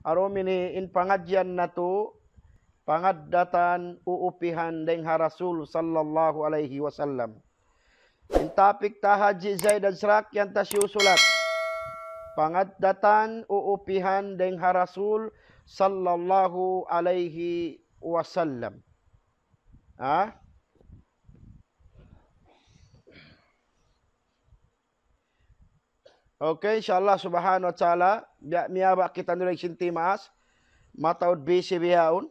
Arum ini in pengajian natu pangaddatan uupihan deng Rasul sallallahu alaihi wasallam. In topik ta Haji Zaid dan Serak yang tasyusulat. Pangaddatan uupihan deng Rasul sallallahu alaihi wasallam. Okay, insyaAllah subhanahu wa ta'ala. Biak miabak kita nulik sinti maas. Mataud bisi bihaun.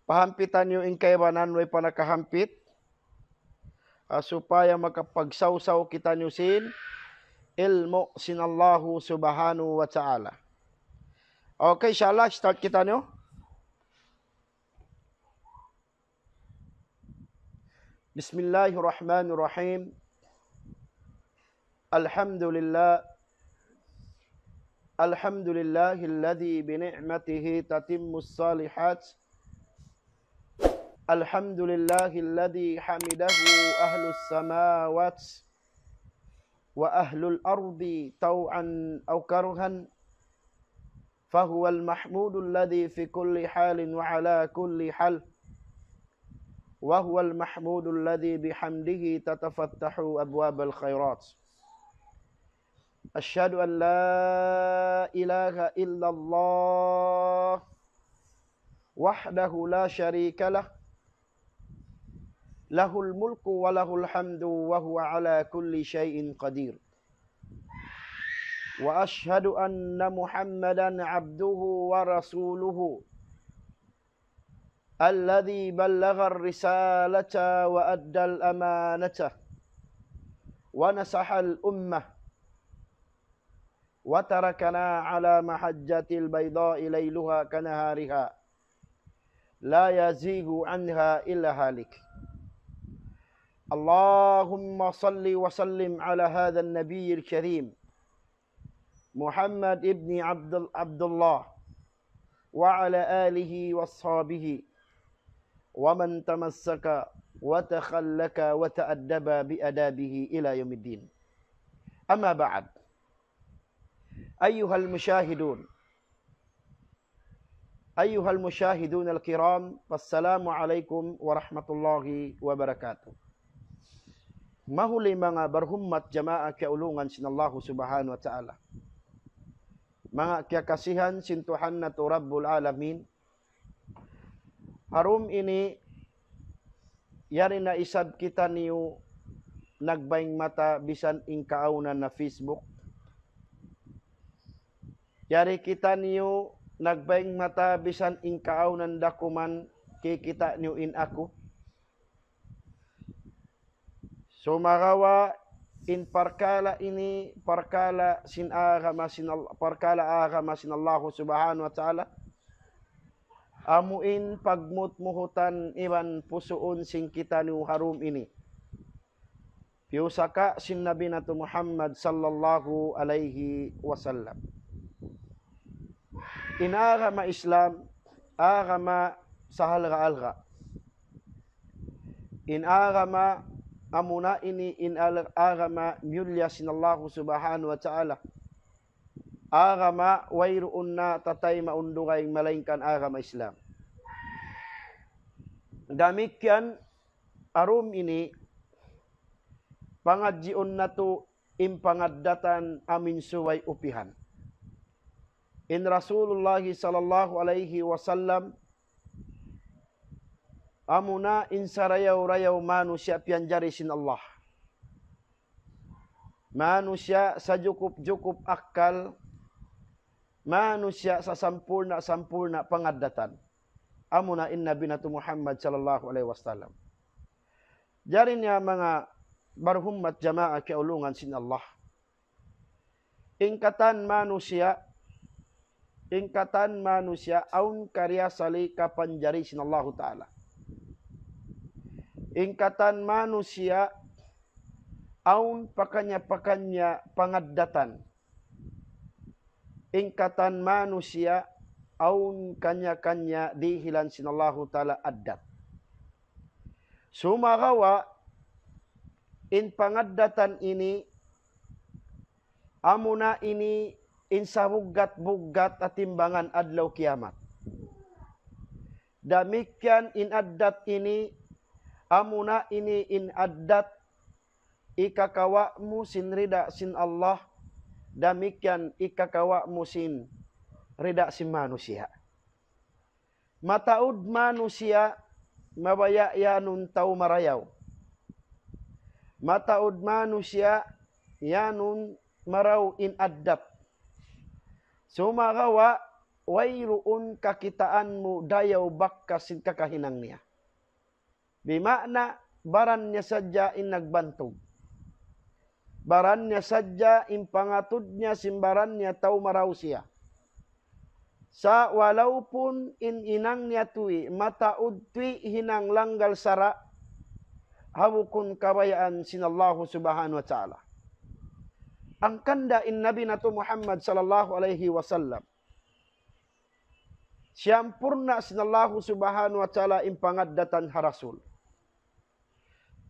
Pahampitan yung ingkaibanan way panakahampit. Supaya makapagsaw-saw kita nyo sin. Ilmu sinallahu subhanahu wa ta'ala. Okay, insyaAllah start kita nyo. Bismillahirrahmanirrahim. Alhamdulillahilladzi bini'matihi tatimmus salihat. Alhamdulillahilladzi hamidahu ahlus samawat wa ahlul ardi taw'an aw karhan. Fahuwal mahmudul ladzi fi kulli halin wa ala kulli hal. Wa huwal mahmudul ladzi bihamdihi tatafattahu abwabal khairat. Asyhadu an la ilaha illallah wahdahu la syarika lah. Lahul mulku wa lahul hamdu wa huwa ala kulli syai'in qadir. Wa asyhadu anna Muhammadan abduhu wa rasuluhu alladzi ballagha ar-risalata wa adda al-amanata wa nasaha al-ummah wa tarakana ala mahajjatil bayda'i layluha kanahariha la yazighu anha illa halik. Allahumma salli wa sallim ala hadha an-nabiyyil karim Muhammad ibni Abdullah wa ala alihi wa ashabihi wa man tamassaka wa takhallaka wa ta'addaba bi adabihi ila yaumiddin. Amma ba'd. أيها المشاهدون الكرام والسلام عليكم ورحمة الله وبركاته. Mahuli mga berhummat jamaah keulungan sinallahu subhanahu wa ta'ala. Mga kekasihan sin Tuhan na tu Rabbul Alamin. Harum ini yari na isab kita niyo nagbaing mata bisan ingkaunan na Facebook. Yari kita niyo nagbaing mata bisan ingkaaw ng dakuman kikita niyo in ako. So marawa in parkala ini parkala agama sinallahu subhanahu wa ta'ala. Amuin pagmutmuhutan iban pusuon sing kita niyo harum ini. Piusaka sin Nabi natu Muhammad sallallahu alaihi wasallam. In agama Islam, agama sahal-alga. In agama amuna ini in agama myulya sinallahu subhanahu wa ta'ala. Agama wayruun na tatay maundungay malaingkan agama Islam. Damikian arum ini pangadjiun na to impangaddatan amin suway upihan. In Rasulullah sallallahu alaihi wasallam amuna in sarayaw-rayaw manusia pianjari sin Allah. Manusia sa jukup-jukup akal, manusia sa sampurna pangaddatan. Amuna in Nabi natu Muhammad sallallahu alaihi wasallam. Jari niya mga barhummat jamaah keulungan sin Allah. Ingkatan manusia aun karya sali kapanjari sinallahu ta'ala. Ingkatan manusia aun pakanya pangaddatan. Ingkatan manusia aun kanya dihilan sinallahu ta'ala addat. Sumagawa in pangaddatan ini amuna ini insa bugat-bugat at timbangan adlaw kiamat. Demikian inaddat ini, amuna ini inaddat ikakawa mu sin rida sin Allah, demikian ikakawa mu sin rida sin manusia. Mataud manusia mabaya yanun tau marayaw. Mataud manusia yanun maraw inaddat. Sumagawa wayruun kakitaanmu dayaw bakkasin kakahinang niya. Bimakna baran niya sadya in nagbantog. Baran niya sadya in pangatud niya simbaran niya tau maraw siya. Sa walaupun in inang niya tuwi mataud tuwi hinang langgal sara hawukun kabayaan sinallahu subhanahu wa ta'ala. Ang kanda in Nabi nato Muhammad sallallahu alaihi wasallam. Siyampurna sinallahu subhanahu wa ta'ala in pangaddatan harasul.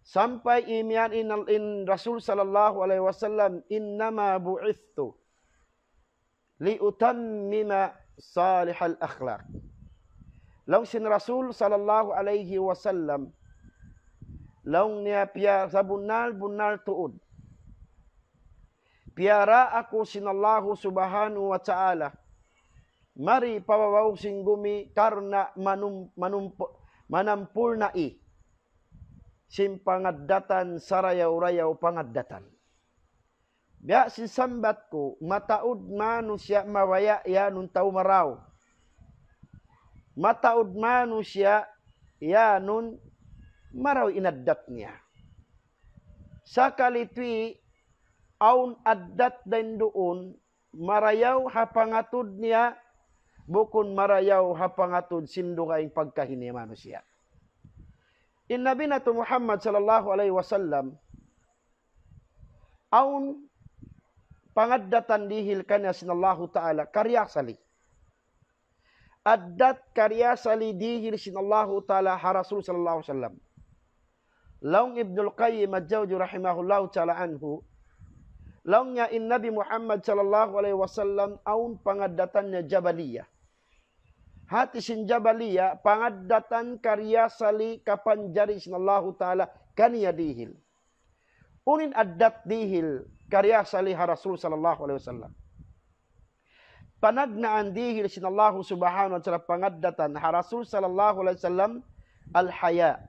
Sampai imian in Rasul sallallahu alaihi wasallam innama bu'ithtu liutammima salihal akhlaq. Laung sin Rasul sallallahu alaihi wasallam laung niya piya sa bunal tuud. Piara ako sinallahu subhanahu wa ta'ala. Mari pawawaw singgumi karna manampul na simpangaddatan sarayaw-rayaw pangaddatan. Biya sinsambat ko mataud manusia mawaya yanun tau maraw. Mataud manusia yanun maraw inaddat niya. Sakalitwi aun addat din doon marayaw hapangatud niya bukun marayaw hapangatud sindungaing pagkahini manusia. In Nabi nato Muhammad sallallahu alaihi wasallam aun pangaddatan dihil kanya sinallahu ta'ala karyasali. Addat karyasali dihil sinallahu ta'ala harasul sallallahu alaihi wasallam. Laung Ibnul Qayyim al-Jawzi rahimahullahu ta'ala anhu, laung niya in Nabi Muhammad sallallahu alaihi wasallam aun pangaddatannya jabaliyah. Hati sin jabaliyah pangaddatan karyasali kapanjari sinallahu ta'ala kaniya dihil. Unin addat dihil karyasali harasul sallallahu alaihi wasallam. Panagnaan dihil sinallahu subhanahu wa ta'ala pangaddatan harasul sallallahu alaihi wasallam al-haya.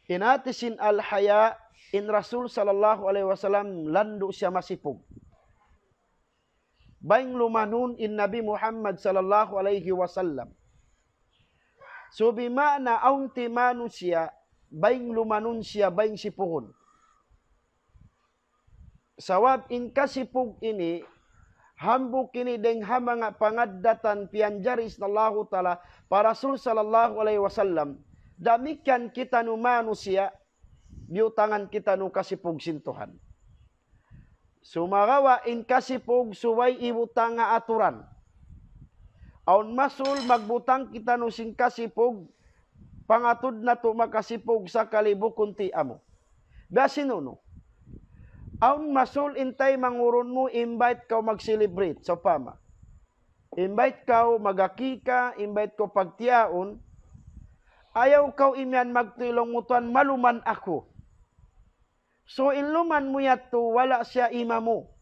Inatisin al-haya in Rasul sallallahu alaihi wasallam landu siya masipog. Baing lumanun in Nabi Muhammad sallallahu alaihi wasallam. So bimana aunti manusia baing lumanun siya baing sipuhon. Sawab in kasipug ini hambuk ini deng hamanga pangaddatan pianjari sallallahu taala para Rasul sallallahu alaihi wasallam. Damikian kita nu manusia biutangan kita nu kasipug sintuhan. Sumagawa in kasipug suway ibutang nga aturan. Aun masul magbutang kita nu sing kasipug pangatud na to makasipug sa kalibukon ti amo. Basinuno. Aun masul intay mangurun mo invite ka mag-celebrate sa pama. Invite ka magakika, invite ko pagtiaon. Ayaw ka imyan magtilong mutuan maluman ako. So inluman mo yato, wala siya imamo.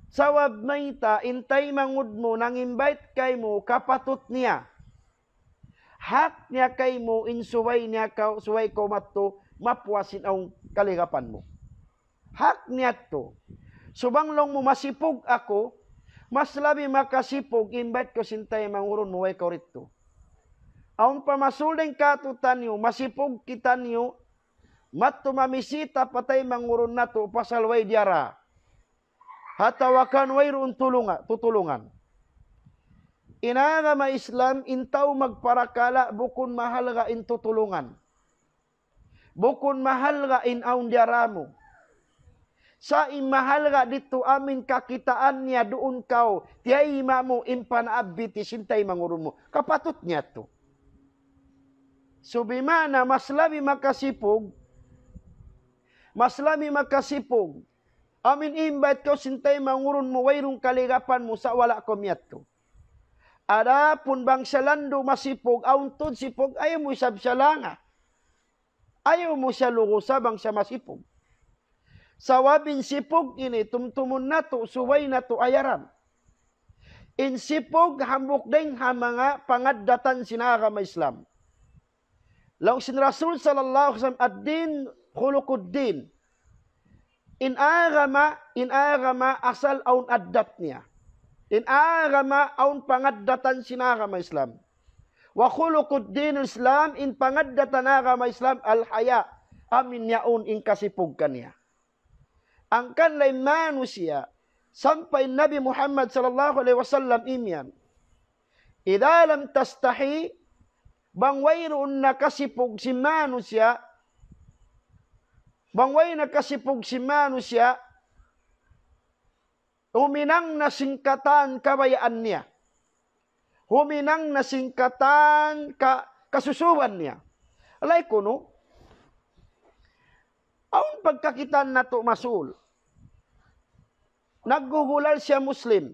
Sawab mayta, intay mangud mo, nang invite kay mo, kapatot niya. Hak niya kay mo, insuway niya ka, suway ko mato, mapuasin ang kaligapan mo. Hak niya to. Subanglong mo masipog ako, mas labi makasipog, invite ko sintay mangurun mo, way ko rito. Aun pamasuling katutan niyo, masipog kita niyo, matto mamisita patay mangurun nato pasalway diara. Hatawakan wayroon tutulungan. Inaga ma Islam intaw magparakala bukun mahal ga in tutulungan. Bukun mahal ga in aun diara mo. Sa imahal ga dito amin kakitaan niya doon kau tiyay mo impanaabiti sintay mangurun mo. Kapatut niya to. So bimana mas labi makasipog Amin invite ko sintay mangurun mo wayrong kaligapan mo sa wala komyat ko. Adapun bang salando masipog, auntod sipog, ayaw mo isab siya langa. Ayaw mo siya lugusa bang siya masipog. Sawabin sipog ini, tumtumun na to, suway na to ayaran. Insipog hambuk ding ha mga pangaddatan sinaka ma Islam. Law sin Rasul sallallahu alaihi wasallam ad-din khuluquddin. In agama asal aun addat niya. In agama aun pangaddatan sinaka ma Islam. Wa khuluquddin Islam in pangaddatan agama Islam al-haya. Amin yaun in kasipog kaniya. Ang kanlay manusia sampai Nabi Muhammad sallallahu alaihi wasallam imyan. Idza lam tastahi bang wayroon nakasipog si manusia, bang way nakasipog si manusia, huminang na singkatan kabayaan niya. Huminang na singkatan kasusuban niya. Alay ko no, aun pagkakitan na to masul. Naggugulal siya Muslim.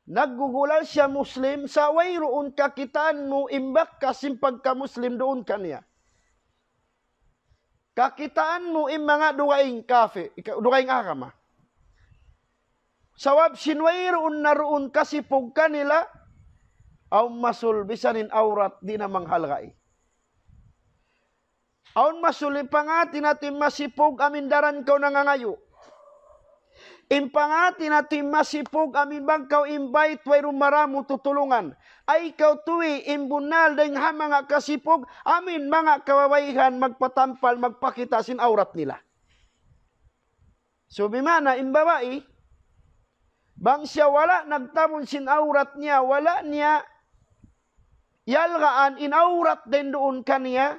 Naggugulal siya Muslim, sa wayroon kakitaan mo imbak kasim pagka-Muslim doon kaniya. Kakitaan mo im mga dugaing kafe, dugaing agama. Sawab sinwayroon na roon kasipog kanila, aw masul bisanin aurat di namang halgai. Aun masuli pa nga tinatim masipog amindaran kaw nangangayo. Impangati natin masipog amin bang kau invite wayro maramo tutulungan. Ay kau tuwi imbunal deng ha mga kasipog amin mga kawabayhan magpatampal magpakita sin aurat nila. So bimana imbabai bang siya wala nagtamon sin aurat niya, wala niya yalgaan inaurat din doon kaniya.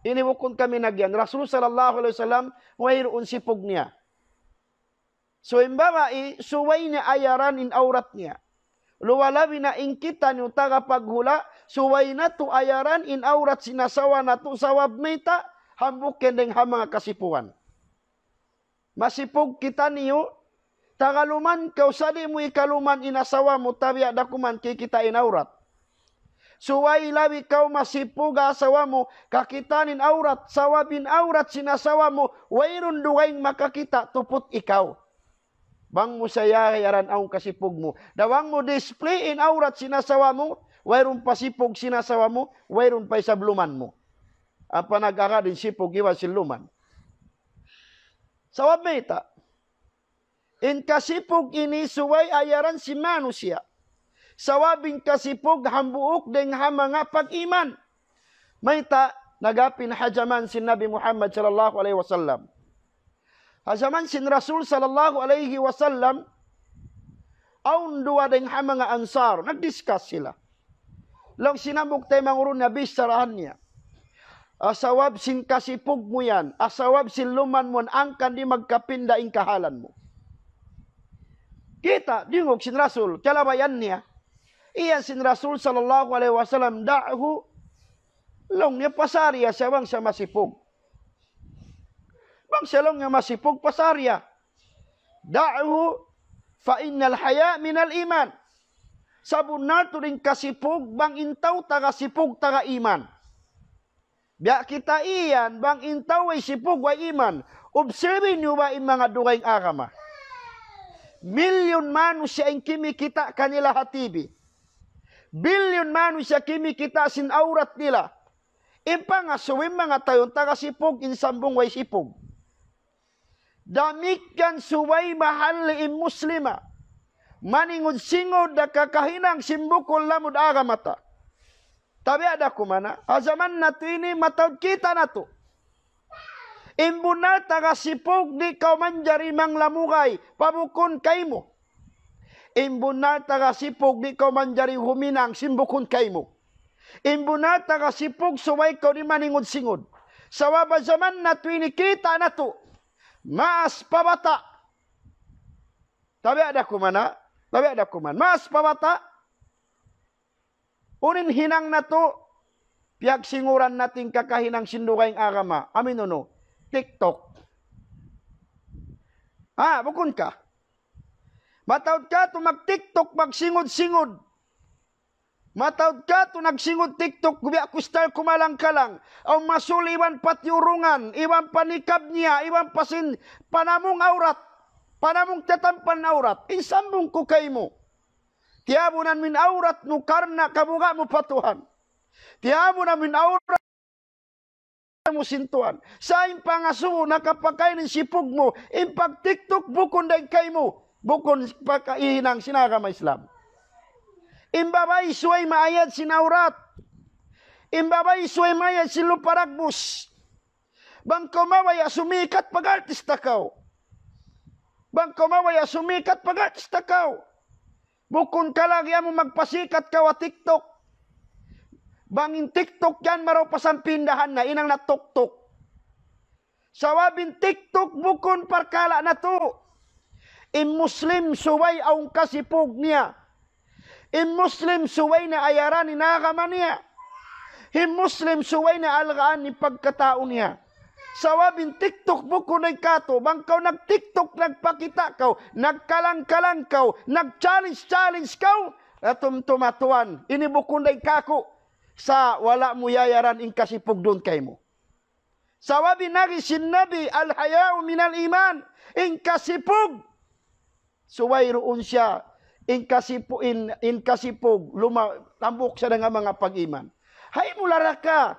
Iniwukon kami nagyan. Rasul sallallahu alaihi wasallam wayroon sipog niya. So imbabai, suway niya ayaran in aurat niya. Luwalabi na ingkita niyo tagapaghula, suway na to ayaran in aurat sinasawa na to sawab mita, hambuk kendeng ha mga kasipuan. Masipog kita niyo, tagaluman kausadi mo ikaluman inasawa mo, tabiya dakuman kikita in aurat. Suway labi kau masipog asawa mo, kakitanin aurat, sawabin aurat sinasawa mo, wayron duwaing makakita, tupot ikaw. Bang mo sayayaran ang kasipog mo. Dawang mo display in aurat sinasawa mo, wayron pasipog sinasawa mo, wayron pa isabluman mo. Ang panag-aga din sipog iwa siluman. Sawab meta. In kasipog ini suway ayaran si manusia. Sawabing kasipog hambuok deng ha mga pag-iman. Mayta nagapin hajaman si Nabi Muhammad sallallahu alaihi wasallam. Hajaman sin Rasul sallallahu alaihi wasallam aun dua deng ha mga ansar nagdiscuss sila. Lang sinabok tay mangurun Nabi sarahan niya. Asawab sin kasipog mo yan, asawab sin luman mo angkan di magkapinda ing kahalan mo. Kita dingog sin Rasul kalabayan niya. Iyan sin Rasul sallallahu alaihi wasallam da'hu long niya pasarya siya bang siya masipog. Bang siya long niya masipog pasarya. Da'hu fa innal haya minal iman. Sabun nato rin kasipog bang intaw taga sipog taga iman. Biya kita iyan bang intaw ay sipog ay iman. Observe niyo ba yung mga dugayng agama? Milyon manusia ang kimikita kanila hatibi. Bilyon manusia kimikita sin aurat nila. Impangasuwin mga tayon taga sipog insambong way sipog. Damikkan suway mahal im muslima. Maningod singod da kakahinang simbukol lamud agamata. Tabi ada kumana. Azaman na to ini matawd kita na to. Imbunal taga sipog di kau manjari mang lamugay. Pabukon kay mo. Imbunal taga sipog di kau manjari huminang simbukon kay mo. Imbunal taga sipog suway kau di maningod singod. Sa waba zaman na to ini kita na to. Mas pabata. Tabi ada kumana. Tabi ada kuman. Mas pabata. Unin hinang na to. Piag singuran natin kakahinang sindukayng agama. Amin no. TikTok. Bukon ka. Matawad ka to mag-TikTok, magsingod-singod. Matawad ka to nagsingod TikTok, gubiya kustal kumalang ka lang. Ang masul, iwan patiurungan, iwan panikab niya, iwan panamong aurat, panamong tatampan aurat. Insambong ko kay mo. Tiyabunan min aurat mo karna kabuga mo patuhan. Tiyabunan min aurat mo sintuan. Sa impangasuo nakapakay ng sipog mo, impag TikTok bukon day kay mo, bukon pagkaihinang sinagama Islam. Imbabay suway maayad sinaurat. Imbabay suway maayad siluparagbus. Bangko mawaya sumikat pag-artista kaw. Bangko mawaya sumikat pag-artista kaw. Bukon ka lang yan mo magpasikat kaw a TikTok. Bangin TikTok yan maraw pasampindahan na inang natuktok. Sawabin TikTok bukon parkala na to. Muslim suway aung kasipog niya. Muslim suway na ayaran ni nakama niya. Muslim suway na alagaan ni pagkatao niya. Sawabin TikTok bukon ay kato. Bangkaw nag-TikTok nagpakita kaw. Nagkalang-kalang kaw. Nag-challenge kaw. Atum tumatuan. Ini bukon ay kako. Sa wala mo yayaran in kasipog doon kay mo. Sawabi nagi sinabi al-haya'u minal iman. In kasipog. Suway roon siya. In kasipog. Tambok siya ng mga pag-iman. Hay mulara ka.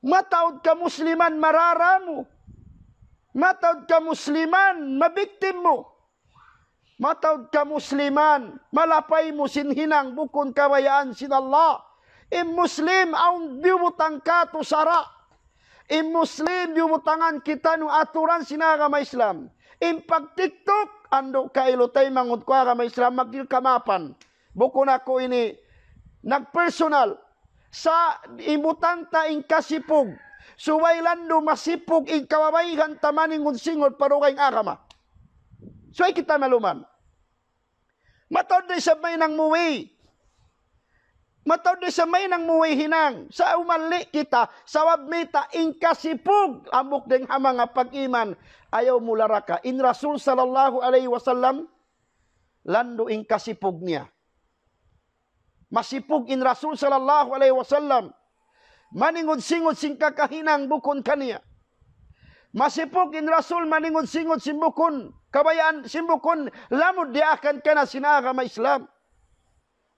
Matawad ka musliman marara mo. Matawad ka musliman mabiktim mo. Matawad ka musliman malapay mo sinhinang bukon kawayaan sin Allah. Muslim ang biwutang ka to sara. Muslim biwutangan kita no aturan sinagama Islam. Pag TikTok ando kailotay mangut ko agama Islam magdil kamapan. Bukon ako ini nagpersonal sa imutan ta in kasipog. Suwaylando masipog in kawabayhan tamaning unsingod parukay agama. So ay kita maluman. Matod na sa may nang muwi. Matod na sa may nang muwi hinang. Sa umali kita, sa wabmita, in kasipog, amok ding mga pag-iman, ayaw mulara ka. In Rasul sallallahu alaihi wasallam, lando in kasipog niya. Masipog in Rasul sallallahu alaihi wasallam, maningod-singod sing kakahinang bukon kaniya. Masipog in Rasul maningod-singod simbukon, kabayaan simbukon, lamod diakan ka na sinagama Islam.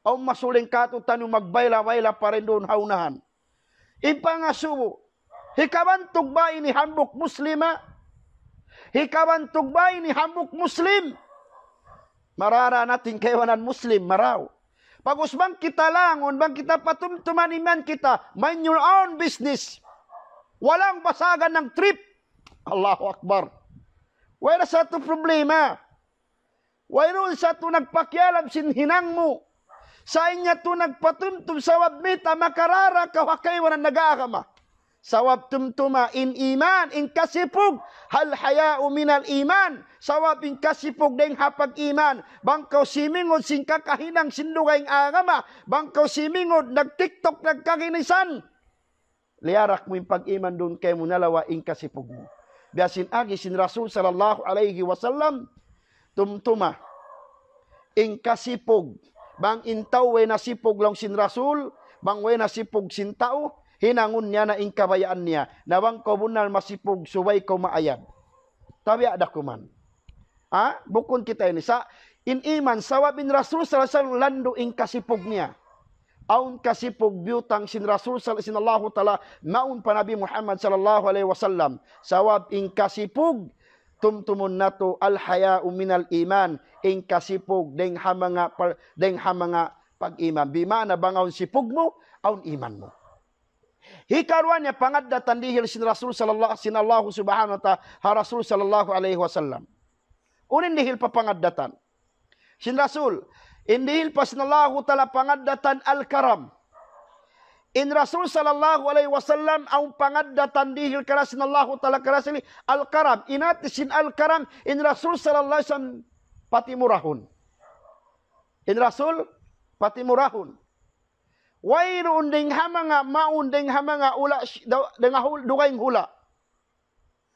O masuling kato tanong magbayla-bayla pa rin doon haunahan. Ipangasubo, hikabantog ba ini hambok muslima? Hikabantog ba ini hambok muslim? Marara natin kaywanan muslim, maraw. Pag-usbang kita langon, bang kita patumtuman iman kita, mind your own business. Walang basagan ng trip. Allahu Akbar. Wala sa ito problema. Wala sa ito nagpakialam sinhinang mo. Sa inya ito nagpatumtum sa wabmita makarara kahakaywan ang nag-aagama. Sa wabtumtuma in iman, in kasipog, hal haya'u minal iman. Sa wabing kasipog deng hapag iman. Bangkaw simingod sing kakahinang sindugay ang agama. Bangkaw simingod nag-TikTok nagkakinisan. Liarak mo yung pag-iman doon kayo mo nalawa in kasipog mo. Biasin agi sin Rasul sallallahu alaihi wasallam tumtuma in kasipog. Bang intaw way nasipog lang sin Rasul, bang way nasipog sin tao, hinangon niya na inkabayaan niya, nawang kabunal masipog suway ko maayad. Tabi ada kuman. Bukon kita ini. Sa in iman, sawabin Rasul sallallahu alaihi wasallam lando in kasipog niya. Aun kasipog biutang sin Rasul sallallahu ta'ala, maun pa Nabi Muhammad sallallahu alaihi wasallam, sawab in kasipog, tumtumun nato al-haya'u minal iman, in kasipog deng hamanga pag-iman. Bimana bangaw sipog mo, aun iman mo. Hikaruan niya pangadatan dihil sin Rasul sallallahu subhanahu wa ta'ala, Rasul sallallahu alaihi wasallam. Unin dihil pa pangadatan. Sin Rasul, indihil pa sinallahu ta'ala pangadatan al-karam. In Rasul sallallahu alaihi wasallam ang pangadatan dihil kara sinallahu ta'ala karasili al-karam. Inatisin al-karam in Rasul sallallahu alaihi wasallam patimurahun. In Rasul patimurahun. Wayroon ding hamanga maun ding hamanga ula dengan dugaing hula.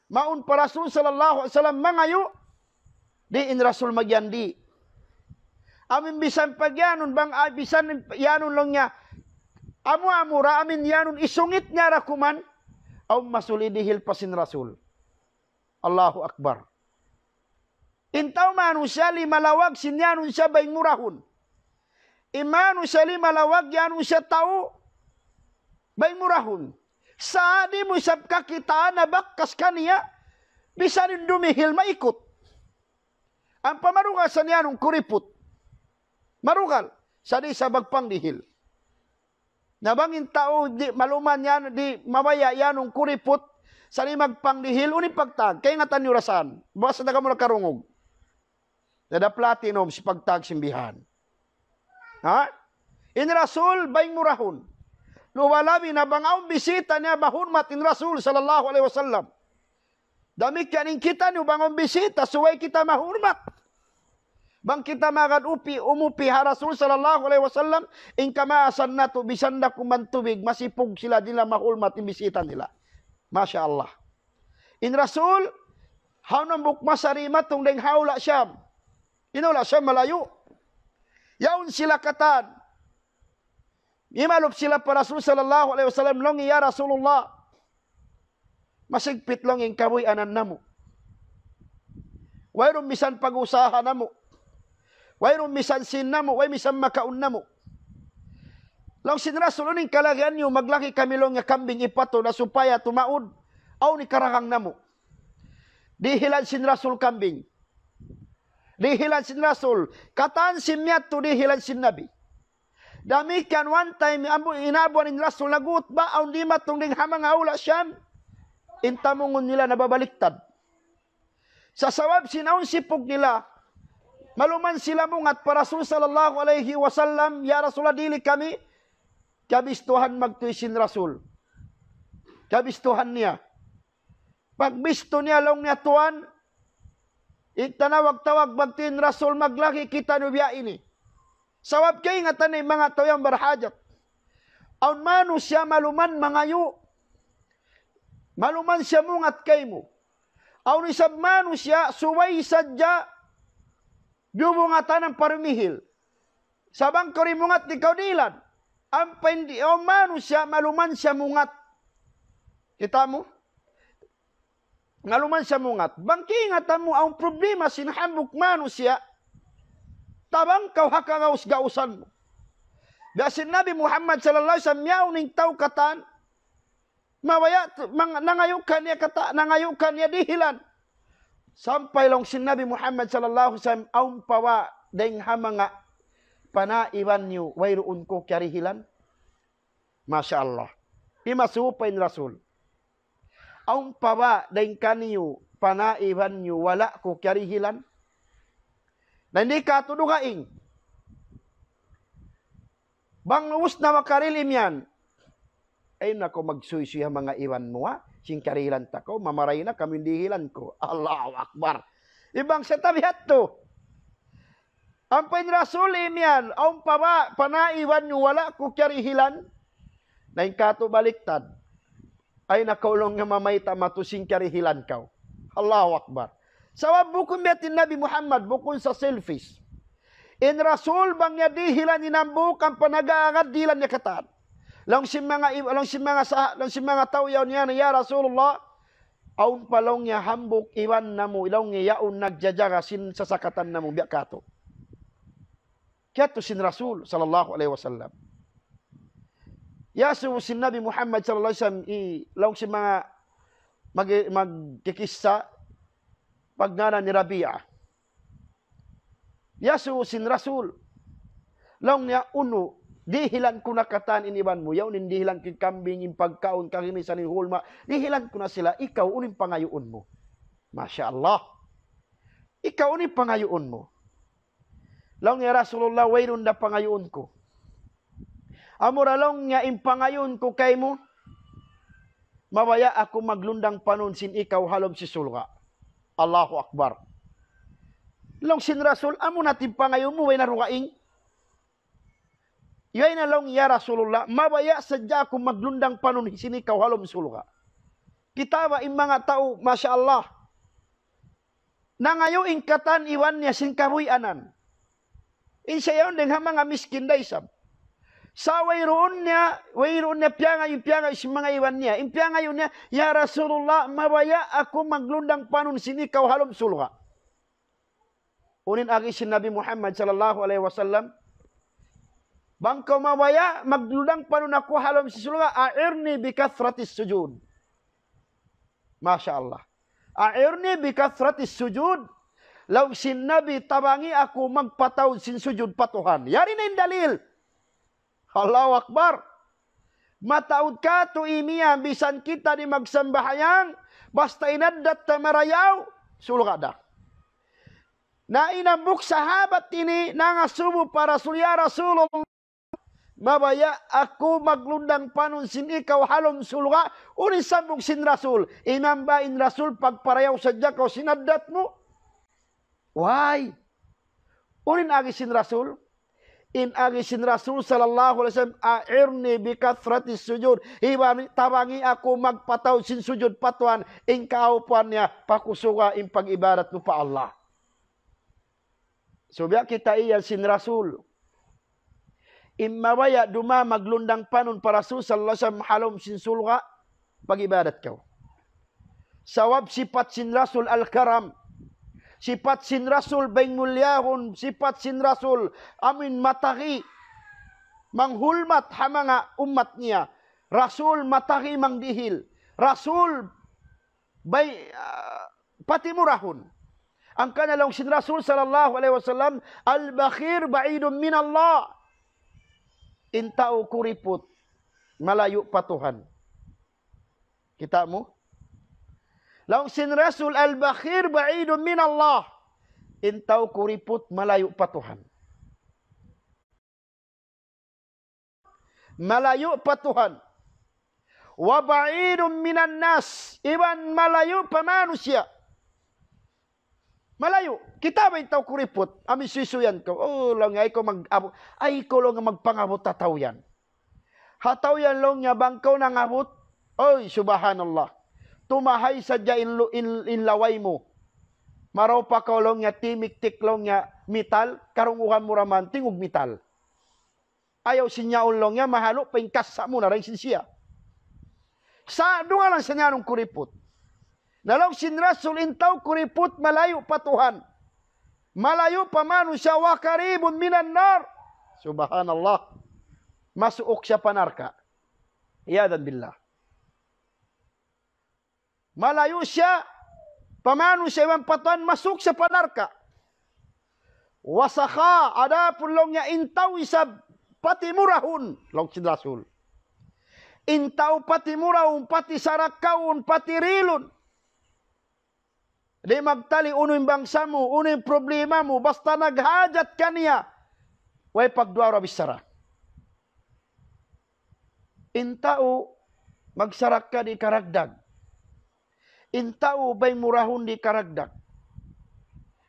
Maun pa Rasul sallallahu alaihi wasallam mangayo Di in Rasul magyandi. Amin bisan pagyanon bang bisan yanon lang niya. Amura amin yanon isungit niya rakuman. Aw masulidihil pasin Rasul. Allahu Akbar. Intaw manu siya limalawag sinyanon siya bay murahun. Imanu siya limalawag yanon siya tao bay murahun. Saadi mo isab kakitaan na bakkas kaniya, bisa rin dumihil maikot. Ang pamarugal sa niya nung kuripot. Marugal, sadi sa bagpangdihil. Nabangin tao, di maluman yan, di mabaya yan nung kuripot, sadi magpangdihil, uning pagtag, kaya nga tanyo rasan, basta na ka mo nakarungog. Nada platinum si pagtag simbihan. Ha? In Rasul, bayng murahon. Luwalabi na bangaw bisita niya bahurmat in Rasul sallallahu alaihi wasallam. Dami kaning kita niyo bangaw bisita suway kita mahurmat. Bang kita magad umupi ha Rasul sallallahu alaihi wasallam in kamaasan nato bisan na kumantubig masipog sila nila mahurmat in bisita nila. Masya Allah. In Rasul haunang bukmasarimat tung deng haula Syam. Inula Syam malayo. Yaun sila katan. Imalop sila pa Rasul sallallahu alaihi wasallam longi ya Rasulullah. Masigpit longing kaboy anan namo. Wayron misan pag-usaha namo. Wayron misan sin namo, way misan makaun namo. Long sin Rasul uning kalagyan nyo maglaki kami long nga kambing ipato na supaya tumaud aw ni karangang namo. Dihilan sin Rasul kambing. Dihilan sin Rasul kataan simyat to dihilan sin Nabi. Damikan one time inabuan in Rasul lagut ba aw di matong ding hamang aula Syam intamungon nila nababaliktad sa sawab sinaun sipog nila maluman sila mungat para Rasul sallallahu alaihi wasallam ya Rasulullah dili kami kabistuhan magtuisin Rasul kabistuhan niya pagbisto niya long niya tuan itanawag-tawag bagtin Rasul maglaki kita nubya ini. Sawab kay nga tanay mga toyang barhajat. Aun manu siya maluman mangayo. Maluman siya mungat kay mo. Aun isab manu siya suway sadya dubungatan ng parumihil. Sabang korimungat di kaudilan. Ang pendi aun manu siya maluman siya mungat. Kita mo? Maluman siya mungat. Bangkingatan mo ang problema sinahambuk manu siya. Tabang kau hakagaus gausan mo. Biasin Nabi Muhammad sallallahu alaihi wasallam yaw ning tau katan mawaya nangayukan niya kata nangayukan niya dihilan. Sampai long sin Nabi Muhammad sallallahu alaihi wasallam aum pawa deng hamanga panaiban niyo wayruun ko karihilan. Masya Allah. Imasupain Rasul. Aum pawa deng kaniyo panaiban niyo wala ko karihilan. Na hindi ka tudugaing. Bang nuus na makarilim yan. Ay nako magsuy-suy mga iwan mo ha. Singkarilan tako, mamaray na kami dihilan ko. Allahu Akbar. Ibang sa tabihat to. Ang penrasul yan. Ang panaiwan nyo wala ko karihilan. Na yung kato baliktad. Ay nakaulong nga mamayta matusing karihilan ka. Allahu Akbar. Sawab bukun betin Nabi Muhammad bukun sa selfies. In Rasul bang niya dihilan inambuk ang panagaangad dilan niya kataan. Lang si mga tao yaw niya na ya Rasulullah aun palong niya hambuk iwan namu ilong niya yaun nagjajaga sin sasakatan namu biya kato. Kaya to sin Rasul sallallahu alaihi wasallam. Yasu sin Nabi Muhammad sallallahu alaihi wasallam lang si mga magkikisa pagnana ni Rabia. Yasu sin Rasul. Long niya uno, dihilan ko na katan iniban mo. Yaw nindihilan kay kambing yung pagkaon kakimisan ni hulma. Dihilan ko na sila. Ikaw uning pangayoon mo. Masya Allah. Ikaw uning pangayoon mo. Long niya Rasulullah, wayron na pangayoon ko. Amura long niya impangayoon ko kay mo. Mawaya ako maglundang panon sin ikaw halob si sulga. Allahu Akbar. Long sin Rasul, amo natin pa ngayon mo, way narukaing. Yay na long ya Rasulullah, mabaya sadya kung maglundang panon sinikaw halom sulga. Kita ba yung mga tao, Masya Allah, Nangayo ingkatan iwan niya sin kabuyanan. Insayon din ha mga miskin da isab. Sa wayroon niya piyangay si mga iwan niya. Impiyangay niya, ya Rasulullah, mabaya ako maglundang panon sinikaw halom sulga. Unin agi si Nabi Muhammad sallallahu alaihi wasallam, bangkaw mabaya maglundang panon ako halom si sulga, a'irni bikathratis sujud. Masya Allah. A'irni bikathratis sujud. Law sin Nabi tabangi ako magpataw sin sujud patuhan. Yari na yung dalil. Allahu Akbar. Mataud ka to imiya bisan kita di magsambahayan basta inaddat tamarayaw sulgada. Na inambuk sahabat ini nangasubo para sulya Rasulullah. Mabaya ako maglundang panon sin ikaw halom sulga. Uni sambuk sin Rasul. Inambain Rasul pagparayaw sadya ko sinaddat mo. Why? Unin agi sin Rasul. In agi sin Rasul sallallahu alaihi wasallam, a'irni bikathratis sujud. Iban tabangi ako magpataw sin sujud patuan in kaupuan niya pakusuga in pag-ibadat mo pa Allah. So biya kita iya sin Rasul. Immawaya duma maglundang panon para Rasul sallallahu alaihi wasallam halom sin sulga pag-ibadat ko. Sawab sifat sin Rasul al-karam. Sifat sin Rasul baing mulyahun, sifat sin Rasul amin matahi manghulmat ha mga umat niya. Rasul matahi mangdihil. Rasul bay patimurahun. Ang kanalong sin Rasul sallallahu alaihi wasallam, al-bakhir ba'idun min Allah. Intao kuripot malayo patuhan. Kita mo? Laung sin Rasul al-bakhir ba'idun min Allah. Intaw kuriput malayo patuhan. Malayo patuhan. Wa ba'idun minan nas. Iban malayo pa manusia. Malayo. Kita ba intaw kuriput? Amin sisuyan ko. Oh, lang ay ko mag-abot. Ay ko lang magpangabot tataw yan. Hataw yan lang niya bangkaw nang abot. Oy, subhanallah. Tumahay sadya inlaway mo. Maraw pa ka lang niya, timik-tiklong niya, metal, karunguhan mo raman, tingog metal. Ayaw sinyaon lang niya, mahalo, paingkasa mo na rin siya. Sa doon lang sa nyanong kuripot. Nalaw sin Rasul intaw kuripot, malayo patuhan. Malayo pa manu siya, wakaribun minan nar. Subhanallah. Masuok siya panarka. Iyadan billah. Malayo siya, pamano siya ibang patuan, masuk sa panarka. Wasaka, ada pun long niya intaw isa pati murahun, long si Rasul. Intaw pati murahun, pati sarakawun, pati rilun. Di magtali, uno yung bangsa mo, uno yung problema mo, basta naghajat ka niya, way pagduara bisara. Intaw, magsarak ka di karagdag. Intao bay murahun di karagdak.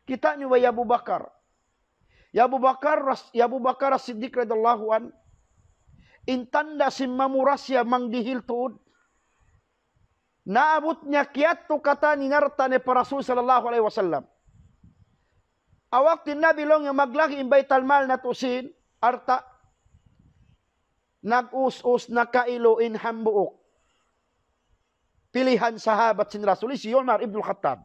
Kita niyo ya Abu Bakar. Ya Abu Bakar Siddiq radhiyallahu an. Intanda si mamurasya mangdihil tuod. Naabot niya kiat to kata ni ngarta ni Rasul sallallahu alaihi wasallam. Awak tin Nabi long yang maglagi in baital mal na tusin arta nag-us-us na kailo in hambuok. Pilihan sahabat sin Rasul si Umar ibn Khattab.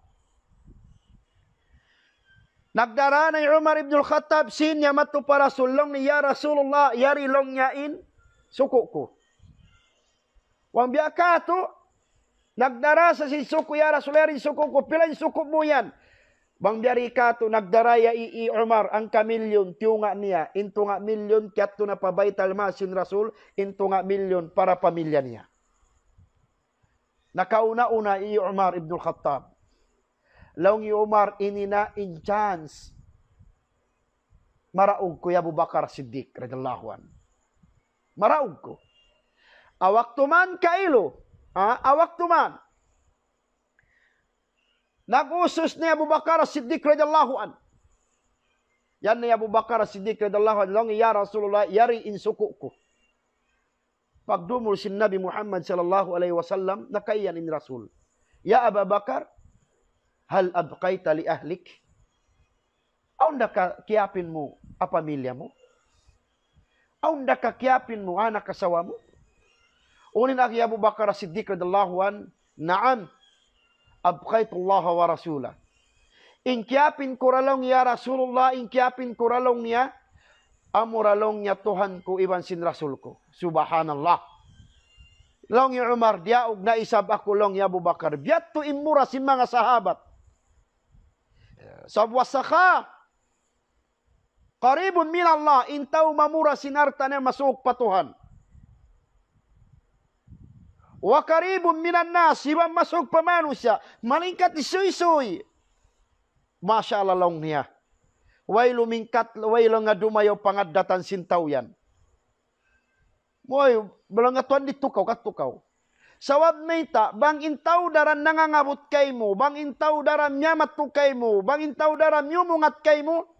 Nagdara na Umar ibn Khattab sin niya matu para Rasulullah ni ya Rasulullah yari long nyain suku ko. Wang biaka to nagdara sa si suku ya Rasulullah rin suku ko pilan suku mo yan. Bang biari ka to nagdara ya Umar ang kamilyon tiunga niya into nga milyon kiat to na pabaital masin Rasul into nga milyon para pamilya niya. Nakauna-una Umar ibn Khattab. Laung Umar inina in chance. Maraog ko ya Abu Bakar Siddiq radhiyallahu an. Maraog ko. Awak tuman kailo. Awak tuman. Nag-usos ni Abu Bakar Siddiq radhiyallahu an. Yan ni Abu Bakar Siddiq radhiyallahu an. Laung ya Rasulullah yari in suku ko. Pagdumul sin Nabi Muhammad sallallahu alaihi wasallam nakaiyan in Rasul. Ya Abu Bakar, Hal abqaita li ahlik? Aun da ka kiapin mo a pamilya mo? Aun da ka kiapin mo anak kasawa mo? Unin aki Abu Bakar As-Siddiq radhiyallahu an, na'am, abqaitullah wa rasulah. Inkiapin kuralong ya Rasulullah, inkiapin kuralong niya, amuralong niya Tuhan ko iban sin Rasul ko. Subhanallah. Long ya Umar, diaog na isab ako long ya Abu Bakar. Biat to imura si mga sahabat. Sabwasaka, qaribun min Allah, intaw mamura sinarta na masuok pa Tuhan. Wa qaribun minan nas, ibang masuok pa manusia, malingkat isuy-suy. Masya Allah long niya. Way lumingkat, way lang nga dumayo pangadatan sintaw yan. Moy, balang nga tuwan di tukaw, katukaw. Sawab mayta, bang intaw daran nangangabot kay mo, bang intaw daran nyamat kay mo, bang intaw daran nyumungat kay mo,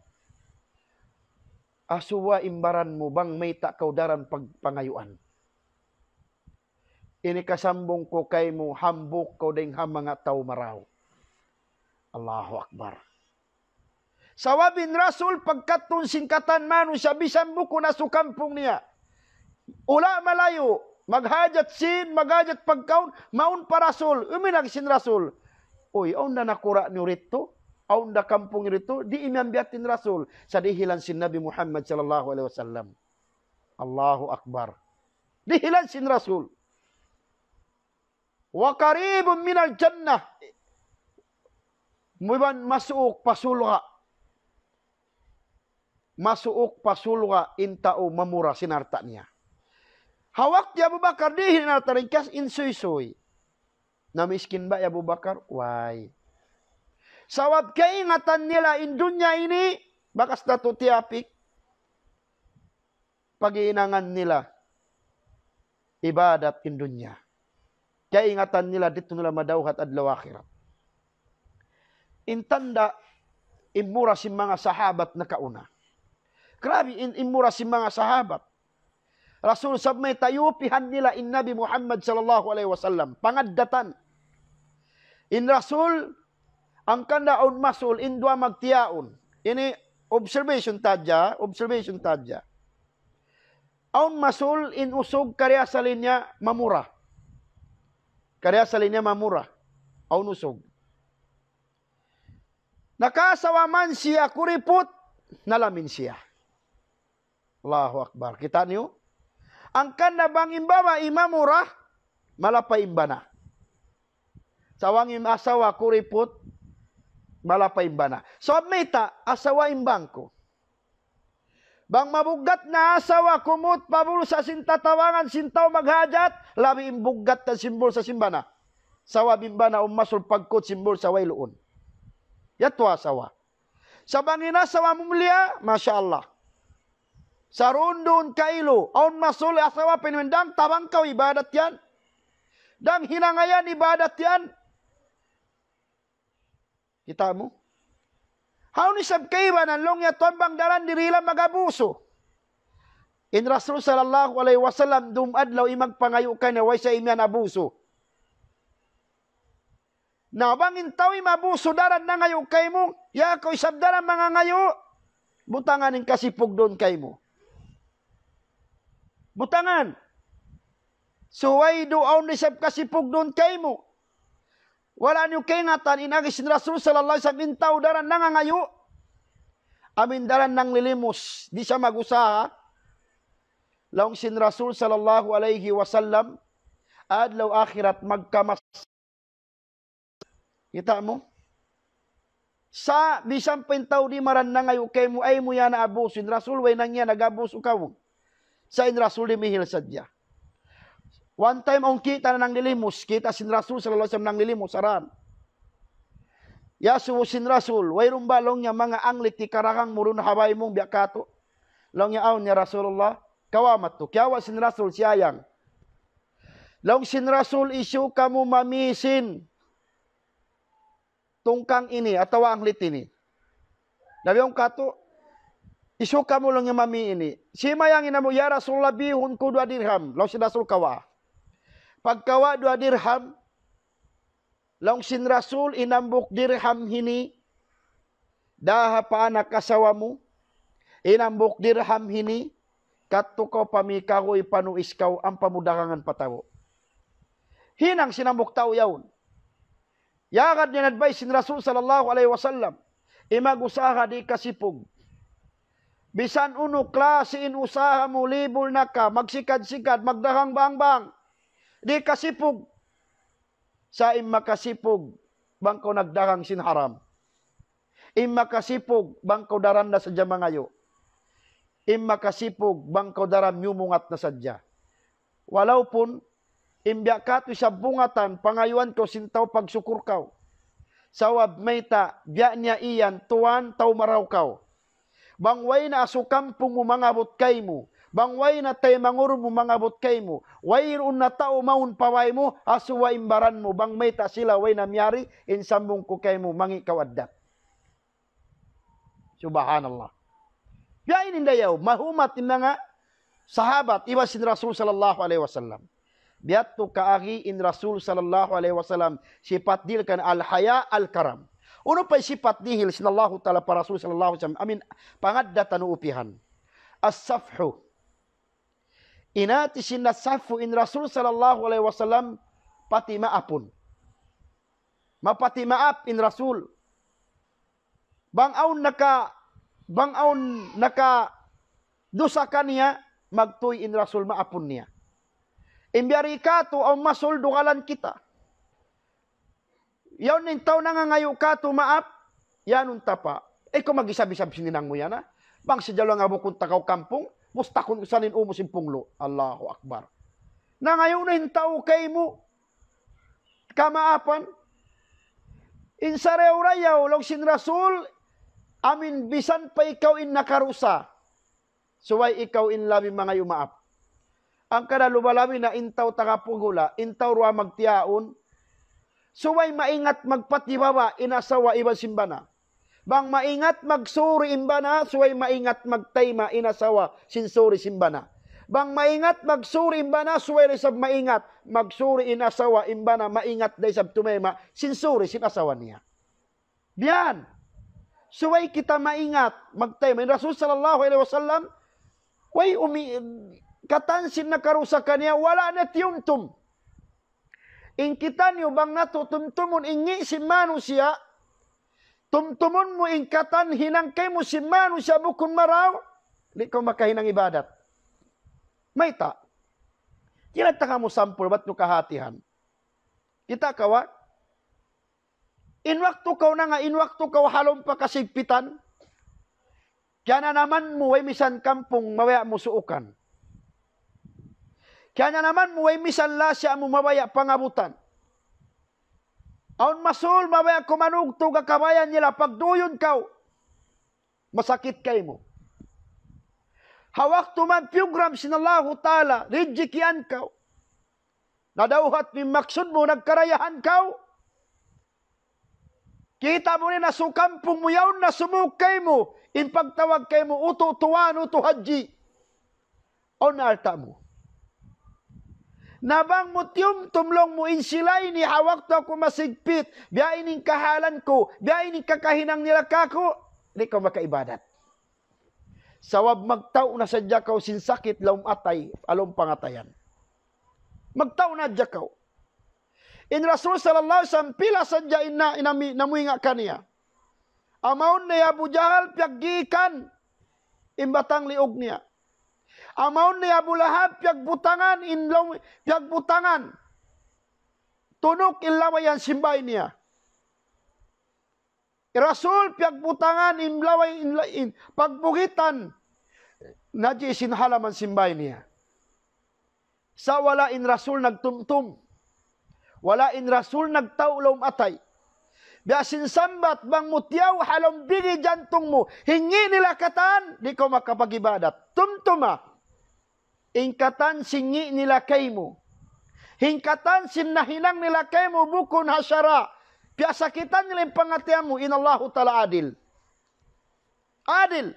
asuwa imbaran mo, bang mayta kaw daran pagpangayuan. Ini kasambong ko kay mo, hambuk ko ding mga tao maraw. Allahu Akbar. Sawabin Rasul pagkatun singkatan manusia bisan buko na sukampong niya. Ula malayo, maghajat sin, maghajat pagkaon, maun pa Rasul, uminag sin Rasul. Uy, aun na nakura ni rito, aun na kampong rito, di imambiatin Rasul sa dihilan sin Nabi Muhammad sallallahu alaihi wasallam. Allahu Akbar. Dihilan sin Rasul. Wa qaribun minal jannah. Muban masuok pasulga. Masuok pasulga intao mamura sinarta niya. Hawak di Abu Bakar dihin na taringkas insuy-suy. Namiskin ba Abu Bakar? Why? Sawab kaingatan nila in dunya ini, bakas natutiapik. Pag-iinangan nila, ibadat in dunya. Kaingatan nila dito nila madawhat adlaw akhirat. Intanda, imura si mga sahabat na kauna. Grabe, imura si mga sahabat. Rasul sabmay tayupihan nila in Nabi Muhammad sallallahu alaihi wasallam. Pangaddatan. In Rasul, ang kandaon masul, in dua magtiyaon. Ini observation tadya. Aun masul, in usog karya sa linya mamura. Aun usog. Nakasawaman siya kuripot, nalamin siya. Allahu Akbar. Kita niyo? Ang kanabang imbawa imamurah, malapay imbana. Sawang asawa kuripot, malapay imbana. So, meta, asawa imbangko. Bang mabugat na asawa kumut, pabulo sa sintatawangan, sintaw maghajat, labi imbugat na simbol sa simbana. Sawa bimbana umasul pagkot simbol sa wayloon. Yato asawa. Sa bangin asawa mumlia, Masya Allah. Sa rundun kailo, aun masul asawa pinimendang, tabang kau ibadat yan. Dang hinangayan ibadat yan. Kita mo? Haun isab kaibanan, long yaton bang daran dirila magabuso. In Rasul sallallahu alaihi wasallam, dumadlaw imag pangayo ka na way sa imyan abuso. Nabangin tawi mabuso daran na ngayo kay mo, ya ko isab daran mga ngayo, butangan ng kasipog doon kay mo. Butangan. Suway doon isab kasipog doon kay mo. Wala niyo kaingatan, inagis ni Rasul sallallahu alaihi wasallam, intaw daran na ngayo, amin daran nang lilimos, di siya mag-usaha. Laong sin Rasul sallallahu alaihi wasallam, adlaw akhirat magkamas. Kita mo? Sa bisang pintaw di maran na ngayon kay mo ay mo yan na abusin. Rasul way nang yan nag-abuso ka mo. Sa in Rasul di mihil sadya. One time ang kita na nang nilimos. Kita sin Rasul sallallahu alaihi wasallam nang nilimos aran. Yasu sin Rasul. Way rumbalong niya mga anglik ti karakang murun habay mong biyakato. Long niya aw niya Rasulullah. Kawamat to. Kiyawa sin Rasul siyayang. Long sin Rasul isyu ka mo mamisin. Tungkang ini, atawa ang lit ini. Nabi ang kato, isuka mo lang yung mami ini. Si mayang ina mo, ya Rasulullah bihun ko 2 dirham. Law si Rasul kawa. Pagkawa 2 dirham, Long sin Rasul inambok dirham hini, daha pa anak asawa mo, inambok dirham hini, katto ko pamikaroy panu iskaw ang pamudarangan patawo. Hinang sinambok tao yawn. Yagad niya advice sin Rasul sallallahu alaihi wasallam, imag-usaha di kasipog. Bisan uno klase in usaha mo, libol na ka, magsikad-sikad, magdarang bang-bang. Di kasipog. Sa makasipog, bangko nagdarang sin haram. Makasipog, bangko daran na sadya mangayo. Makasipog, bangko daram yumungat na sadya. Walau pun, imbya kato sa bungatan, pangayuan ko sintaw pagsukur kaw. Sawab mayta, biya niya iyan, tuwan taw maraw kaw. Bangway na asukampong mo mangabot kay mo. Bangway na tay manguro mo mangabot kay mo. Wayroon na tao maun paway mo, asuwa imbaran mo. Bang mayta sila way namyari, insambong ko kay mo, mangi kawaddat. Subhanallah. Biya inindayaw, mahumat yung mga sahabat, iwa sin Rasul sallallahu alaihi wasallam. Biat to kaagi in Rasul sallallahu alaihi wasallam, sifat dil kan al-haya al-karam. Uno pa sifat dihil sinallahu ta'ala para Rasul sallallahu alaihi wasallam, amin, pangadda tanuupihan. As-safhu. Inati sinasafhu in Rasul sallallahu alaihi wasallam, pati maapun. Mapati maap in Rasul. Bangaon naka dosa kaniya, magtuy in Rasul maapun niya. Imbiyari ka to, ang masuldukalan kita. Yaw ning tao na nga ngayo ka to maap, yanun tapa. Kung mag-isabisab sininang mo yan, ha? Bang si Jalo nga bukong takaw kampong, musta kung sanin umusin punglo. Allahu Akbar. Na ngayon na yung tao kay mo, kamaapan, insarew rayaw, long sin Rasul, amin bisan pa ikaw in nakarusa, suway ikaw in labi mga yumaap. Ang kada lubalami na intaw takapugula, intaw ruwa magtiaon, suway maingat magpatibaba, inasawa iba simbana. Bang maingat magsuri imbana, suway maingat magtayma, inasawa, sinsuri simbana. Bang maingat magsuri imbana, suway risab maingat, magsuri inasawa imbana, maingat day sab tumema, sinsuri sinasawa niya. Diyan. Suway kita maingat, magtayma. Rasul sallallahu alaihi wasallam, way katansin na karusa kaniya, wala na tiyumtum. In kita niyo bang natutumtumon, ingi si manusia, tumtumon mo ingkatan, hinangkay mo si manusia bukun maraw, di ko makahinang ibadat. May ta. Kinata ka mo sampul, ba't nyo kahatihan? Kita kawa? Inwakto kaw na nga, inwakto kaw halong pa kasigpitan. Kaya na naman mo, ay misan kampong, mawaya mo suukan. Kaya na naman mo, ay misan lasya mo, mawaya pangabutan. Aun masul, mawaya kumanugtog kabayan nila, pagduyon kaw, masakit kay mo. Hawak tuman program sinallahu ta'ala, rijikian kaw. Nadauhat ni maksud mo, nagkarayahan kaw. Kita mo ni nasukampong mo yawn na sumukay mo, in pagtawag kay mo, ututuan, utuhadji. O narta mo. Nabang mo tiyum tumlong mo insilay ni hawak to ako masigpit, biya ining kahalan ko, biya ining kakahinang nila kako, di ka makaibadat. Sawab magtaw na sadya kaw sinsakit laum atay, along pangatayan. Magtaw na dya kaw. In Rasul sallallahu alaihi wasallam, pila sadya namuy nga kaniya. Amaon na Abu Jahal piyaggikan, imbatang liog niya. Amaon ni Abu Lahab piyagbutangan, piyagbutangan. Tunok inlawayan simbay niya. Rasul piyagbutangan, pagbugitan. Nadya sinhalaman simbay niya. Sa wala in Rasul nagtumtum. Wala in Rasul nagtaulom atay. Biasin sambat bang mutyaw halong bigi jantong mo. Hingi nila katan, di ko makapagibadat. Tumtuma. Ingkatan singi nila kay mo. Hingkatan sinahinang nila kay mo bukun hasyara. Piasakitan nila yung pangatiyan mo. Inallahu ta'ala adil. Adil.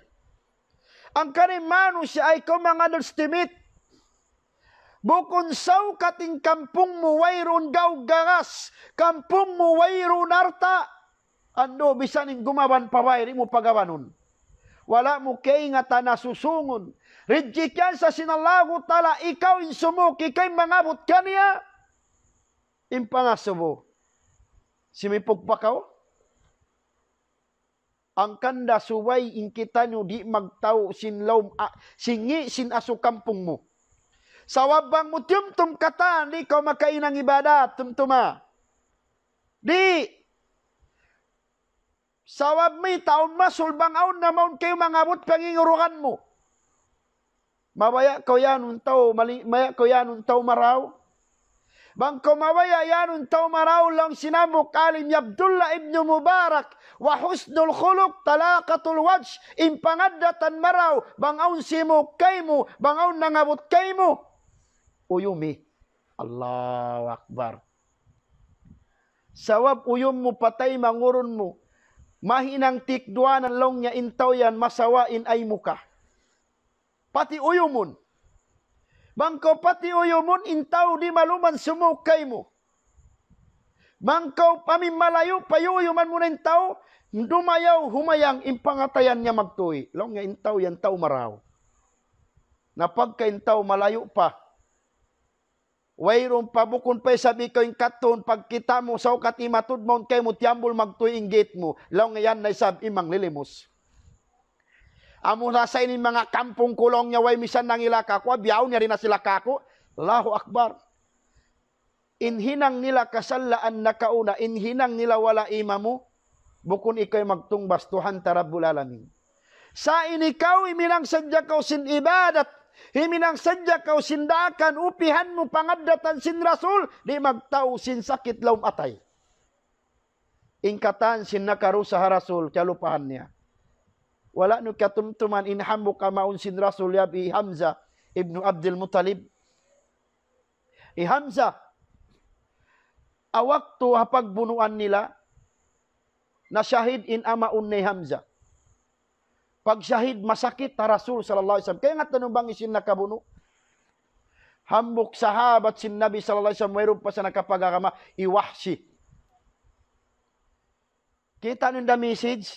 Ang karimano siya ay kung mga underestimate. Bukon saw kating kampung mo wayron gaw garas, kampung mo wayron narta, ando bisaning gumawan paway, mo pagawanon. Wala mo kay nga tanasusungon. Ridjikyan sa sinalago tala, ikaw insumuk, ikay mangabot kaniya, impangasubo. Simipog pa kao? Ang kanda suway inkita nyo di magtaw sinlaw, singi sin aso kampung mo. Sawabang mo tumtum kata, di ka makainang ibadat, tumtuma. Di. Sawab may taon masulbang aon na maun kayo mangabot pangingurukan mo. Mabaya ko yan untaw, maya ko yan untaw maraw. Bang kumawaya yan untaw maraw lang sinabok alim Abdullah ibn Mubarak wa husnul khuluq talaqatul wajh impangaddatan maraw bang aun simok kay mo, bang aun nangabot kay mo. Uyumi. Allahu Akbar. Sawab uyum mo patay manguron mo. Mahinang tikduanan long niya intaw yan masawain ay muka. Pati uyumun. Bangko pati uyumun intaw di maluman sumukay mo. Bangko pamimalayo payuyuman mo na intaw dumayaw humayang impangatayan niya magtuwi. Long niya intaw yan taw maraw. Napagka intaw malayo pa. Wayron pabukon pa sabi ko yung katon, pagkita mo sa katimatod mo, kay mo tiyambol magtuing gate mo, lang ngayon na isab imang lilimos. Amo na sa inin mga kampong kulong niya, way misan nang ilaka ko, biyaw niya rin na sila kako, Allahu Akbar. Inhinang nila kasalaan na kauna, inhinang nila wala ima mo, bukon ikay magtungbas, Tuhan Rabbul Alamin. Sa inikaw, iminang sadya ko sin ibadat, himinang sadya kaw sindakan, upihan mo pangadatan sin rasul, di magtao sin sakit laum atay. Ingkatan sin nakaru sa rasul, kalupahan niya. Wala no katumtuman inhambo kamaun sin rasul yabi Hamza ibnu Abdul Muttalib. Hamza, awaktu hapagbunuan nila, na syahid in amaun ni Hamza. Pag syahid, masakit ta Rasul sallallahu alaihi wasallam. Kaya nga tanong isin nakabuno? Hambok sahabat sin Nabi sallallahu alaihi wasallam, mayroon pa sa nakapagakama, iwahsi. Kita nung the message?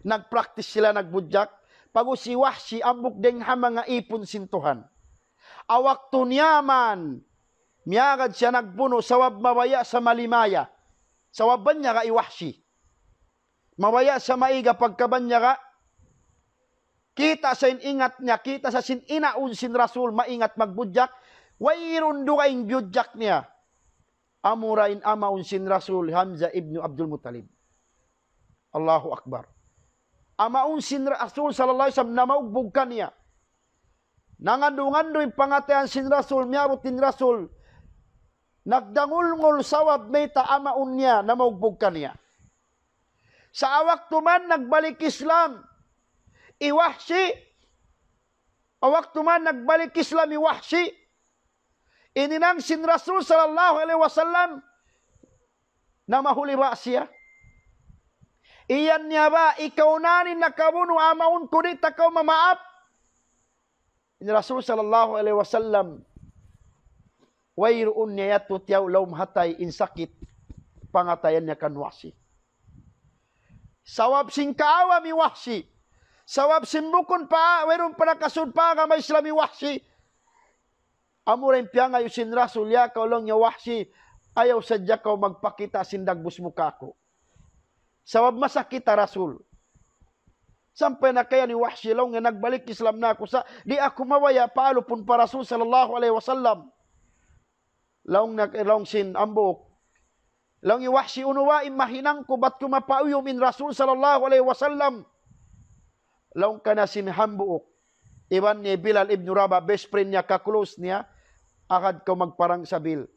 Nagpractice sila, nagbudyak. Pag si wahsi, ambok deng ha mga ipon sintuhan. Awak tunyaman, miyagad siya nagbuno, sawab mawaya sa malimaya. Sawaban niya ka iwahsi. Mawaya sa maiga pagkaban niya ka, kita sa ingat niya, kita sa inaun sin Rasul, maingat magbudyak, wayron dukaing budyak niya. Amurain amaun sin Rasul, Hamza ibnu Abdul Muttalib. Allahu Akbar. Amaun sin Rasul sallallahu alaihi wasallam, namaugbog ka niya. Nangandungando yung pangatayan sin Rasul, miyabutin Rasul, nagdangulngol sawab meta amaun niya, namaugbog ka niya. Sa awak tuman nagbalik Islam, iwahsi. Awak tuman nagbalik Islam, iwahsi. Ininang sin Rasul sallallahu alaihi wasallam na mahuli ba siya? Iyan niya ba, ikaw nanin nakabuno, amaun ko di takaw mamaap? Ini Rasul sallallahu alaihi wasallam, wayroon niya yato tiyaw laum hatay insakit, pangatayan niya kanwasi. Sawab sing kaawa mi wahsi. Sawab simbukon pa, mayroon pa nakasud pa nga may Islami wahsi. Amurin piya ngayon sin Rasul, ya kaulong niya wahsi, ayaw sadya ka magpakita sindagbus muka ko. Sawab masakit ta Rasul. Sampay na kaya ni wahsi law nga nagbalik Islam na ako sa, di ako mawaya, paalo pun pa Rasul sallallahu alaihi wasallam. Laong sin ambok. Lang iwahsi unuwa imahinang ko ba't kumapauyom in Rasul sallallahu alaihi wasallam. Lang ka na sinhambuok. Iwan ni Bilal ibn Rabah, best friend niya, kaklose niya, akad ko magparang sabil.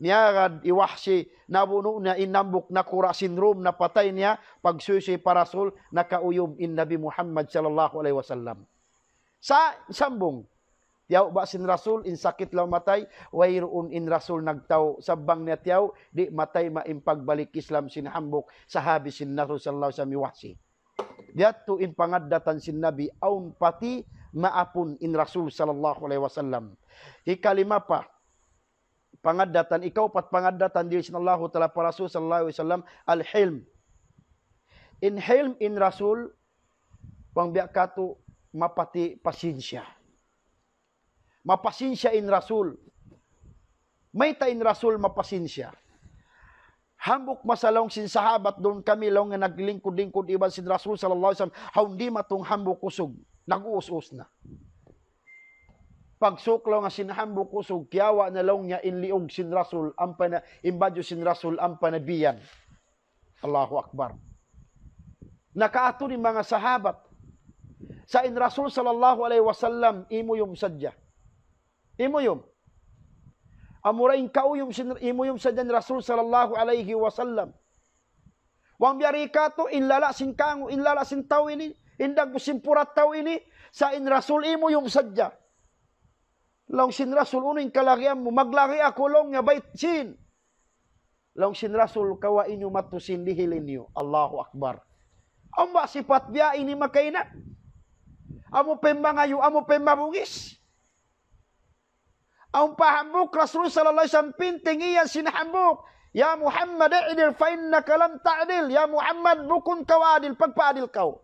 Niya akad iwahsi, nabuno niya inambok na kura sinrum na patay niya, pagsusi pa Rasul, nakauyom in Nabi Muhammad sallallahu alaihi wasallam. Sa sambong, tiyaw ba sin Rasul, in sakit lang matay, wayroon in Rasul nagtaw, sabang niya tiyaw, di matay maimpagbalik Islam sinhambok, sahabi sin Rasul sallallahu alaihi wasallam iwahsi. Diyato in pangadatan sin Nabi, aun pati maapun in Rasul sallallahu alaihi wasallam. Ikalima pa, pangadatan, ikaw pat pangadatan diri sinallahu ta'ala pa Rasul sallallahu alaihi wasallam, al-hilm. In hilm in Rasul, pangbiak kato, mapati pasensya. Mapasensya in Rasul. May ta in Rasul mapasensya. Hambuk masalong sin sahabat doon kami lang nga naglingkod-lingkod iban sin Rasul sallallahu alaihi wasallam, hindi matong hambuk kusog, nag-uus-us na. Pagsuklaw nga sin hambuk kusog, kiyawa na lang niya inliog sin Rasul, ang imbadyo sin Rasul, ang panabiyan. Allahu Akbar. Nakaato ni mga sahabat, sa in Rasul sallallahu alaihi wasallam, imo yung sadya. Imo yung. Amurain kauyom imuyom sa dan Rasul sallallahu alaihi wasallam. Wang biari ka to inlala sin kango inlala sin taw ini indag sin purat taw ini sa in Rasul imuyom sadya. Long sin Rasul uning kalagian mo maglagi ako long nga bait sin. Long sin Rasul kawa inyo matusin lihilin niyo. Allahu Akbar. Amba sifat biya ini makaina. Amo pembangayu amo pembabungis. Ang pahambuk Rasul sallallahu alaihi wasallam pinting iyan sinahambuk. Ya Muhammad i'dil fa innaka lam ta'dil. Ya Muhammad bukun kaw adil pagpaadil kaw.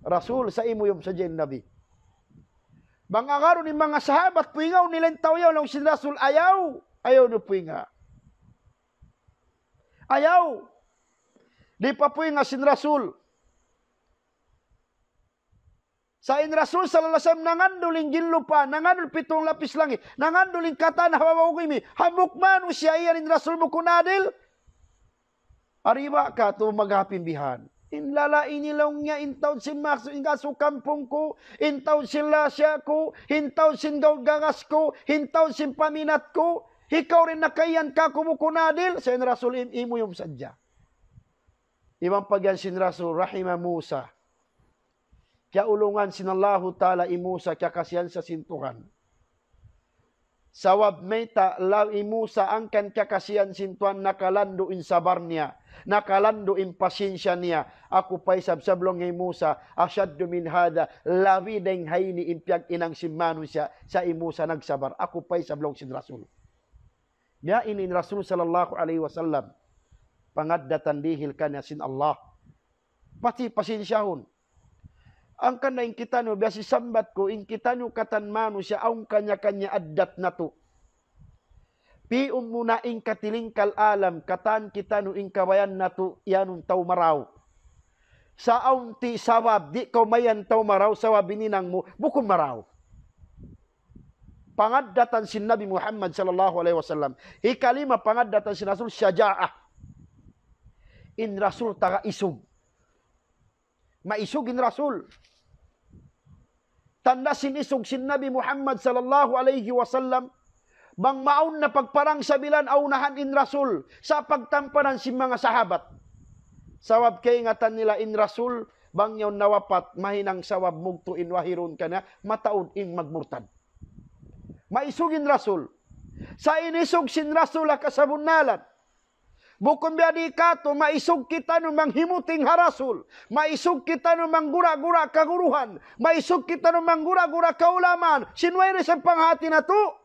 Rasul sa imo yung sadya Nabi. Bangangaro ni mga sahabat puingaw nilang tawayaw lang si Rasul ayaw. Ayaw no puinga. Ayaw. Di pa puinga sin Rasul. Sa in Rasul sallallahu alaihi wasallam nanganduling ginlupa, nangandul pitong lapis langit, nanganduling kata na hawawagimi, hamuk manu siya iyan in Rasul mo kunadil. Ariba ka to maghapimbihan. Inlala inilaw niya, intaw sin makso, ingaso kampong ko, intaw sin lasya ko, intaw sin gagas ko, intaw sin paminat ko, ikaw rin nakayan ka kumukunadil. Sa in Rasul imo yung sadya. Ibang pagyan sin Rasul, rahima Musa. Kaya ulungan sinallahu ta'ala imusa kaya kasiyan sa sintukan. Sawab meta law imusa angkan kaya kasiyan sintuan nakalando in sabar niya. Nakalando in pasensya niya. Ako pa'y sabsablong imusa asyaddu min hada lawi deng hayni impyag inang simano siya sa imusa nagsabar. Ako pa'y sablong sin Rasul. Ya inin Rasul sallallahu alaihi wasallam. Pangaddatan dihil kanya sin Allah. Pati pasensyahon. Ang kanaing kita no, biasi sambat ko, in kita no katan mano siya, ang kanya-kanya addat na to. Pium muna in katilingkal alam, katan kita no in kawayan na to, yanong tau maraw. Sa aunti sawab, di ko mayan tau maraw, sawab bininang mo, bukong maraw. Pangaddatan sin Nabi Muhammad sallallahu alaihi wasallam. Ikalima, pangaddatan sin Rasul, syaja'ah. In Rasul taga isog. Maisugin Rasul. Tanda sinisog sin Nabi Muhammad sallallahu alaihi wasallam bang maun na pagparang sabilan aunahan in Rasul sa pagtampanan si mga sahabat. Sawab kay ingatan nila in Rasul bang yaw nawapat mahinang sawab mugto in wahirun kana mataud ing magmurtad. Maisugin Rasul. Sa inisog sin Rasul kasabunalan. Bukon biadi kato, maisog kita no manghimuting harasul. Maisog kita no manggura-gura kaguruhan. Maisog kita no manggura-gura kaulaman. Sinwayre sa panghati na to.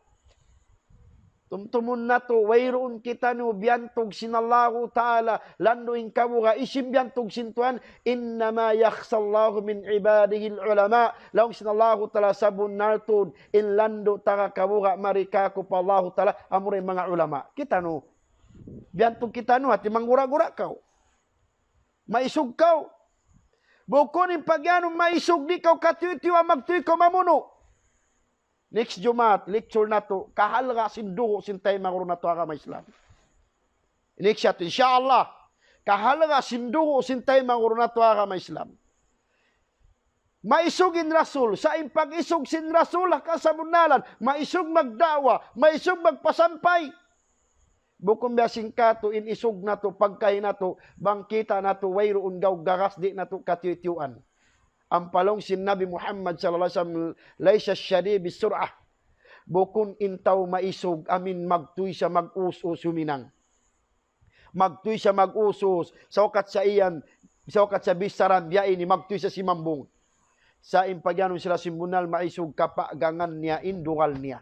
Tumtumun na to, wayroon kita no biyantog sinallahu ta'ala. Landuin kabuga, isim biyantog sintuan. Innama yakhsallahu min ibadihil ulama. Laong sinallahu ta'ala sabun nartod. In lando taka kabuga marika ko pa Allahu ta'ala. Amuray mga ulama. Kita no. Biantong kita no, hati manggura-gura kau. Maisog kau. Bukunin pagyanong maisog di kau katiyo-tiyo magtuyo ko mamuno. Next Jumat, lecture na to, kahalaga sinduho sintay maguro na to agama Islam. Next yato, insyaAllah, kahalaga sinduho sintay maguro na to agama Islam. Maisugin Rasul, sa impag-isog sin Rasul, kasabunalan, maisog magdawa, maisog magpasampay. Bukong biasing kato, inisog na to, pagkay na to, bangkita na to, wayroon gaw gagas di na to katiyuan. Ang palong sin Nabi Muhammad sallallahu alaihi wasallam, laysa syadi bisur'ah. Bukong intaw maisog, amin magtuy siya mag-us-us huminang. Magtuy siya mag-usus, saukat sa iyan, saukat sa bisaran, biya ini, magtuy siya si mambong. Sa impagyanon sila simbunal maisog kapagangan niya, indugal niya.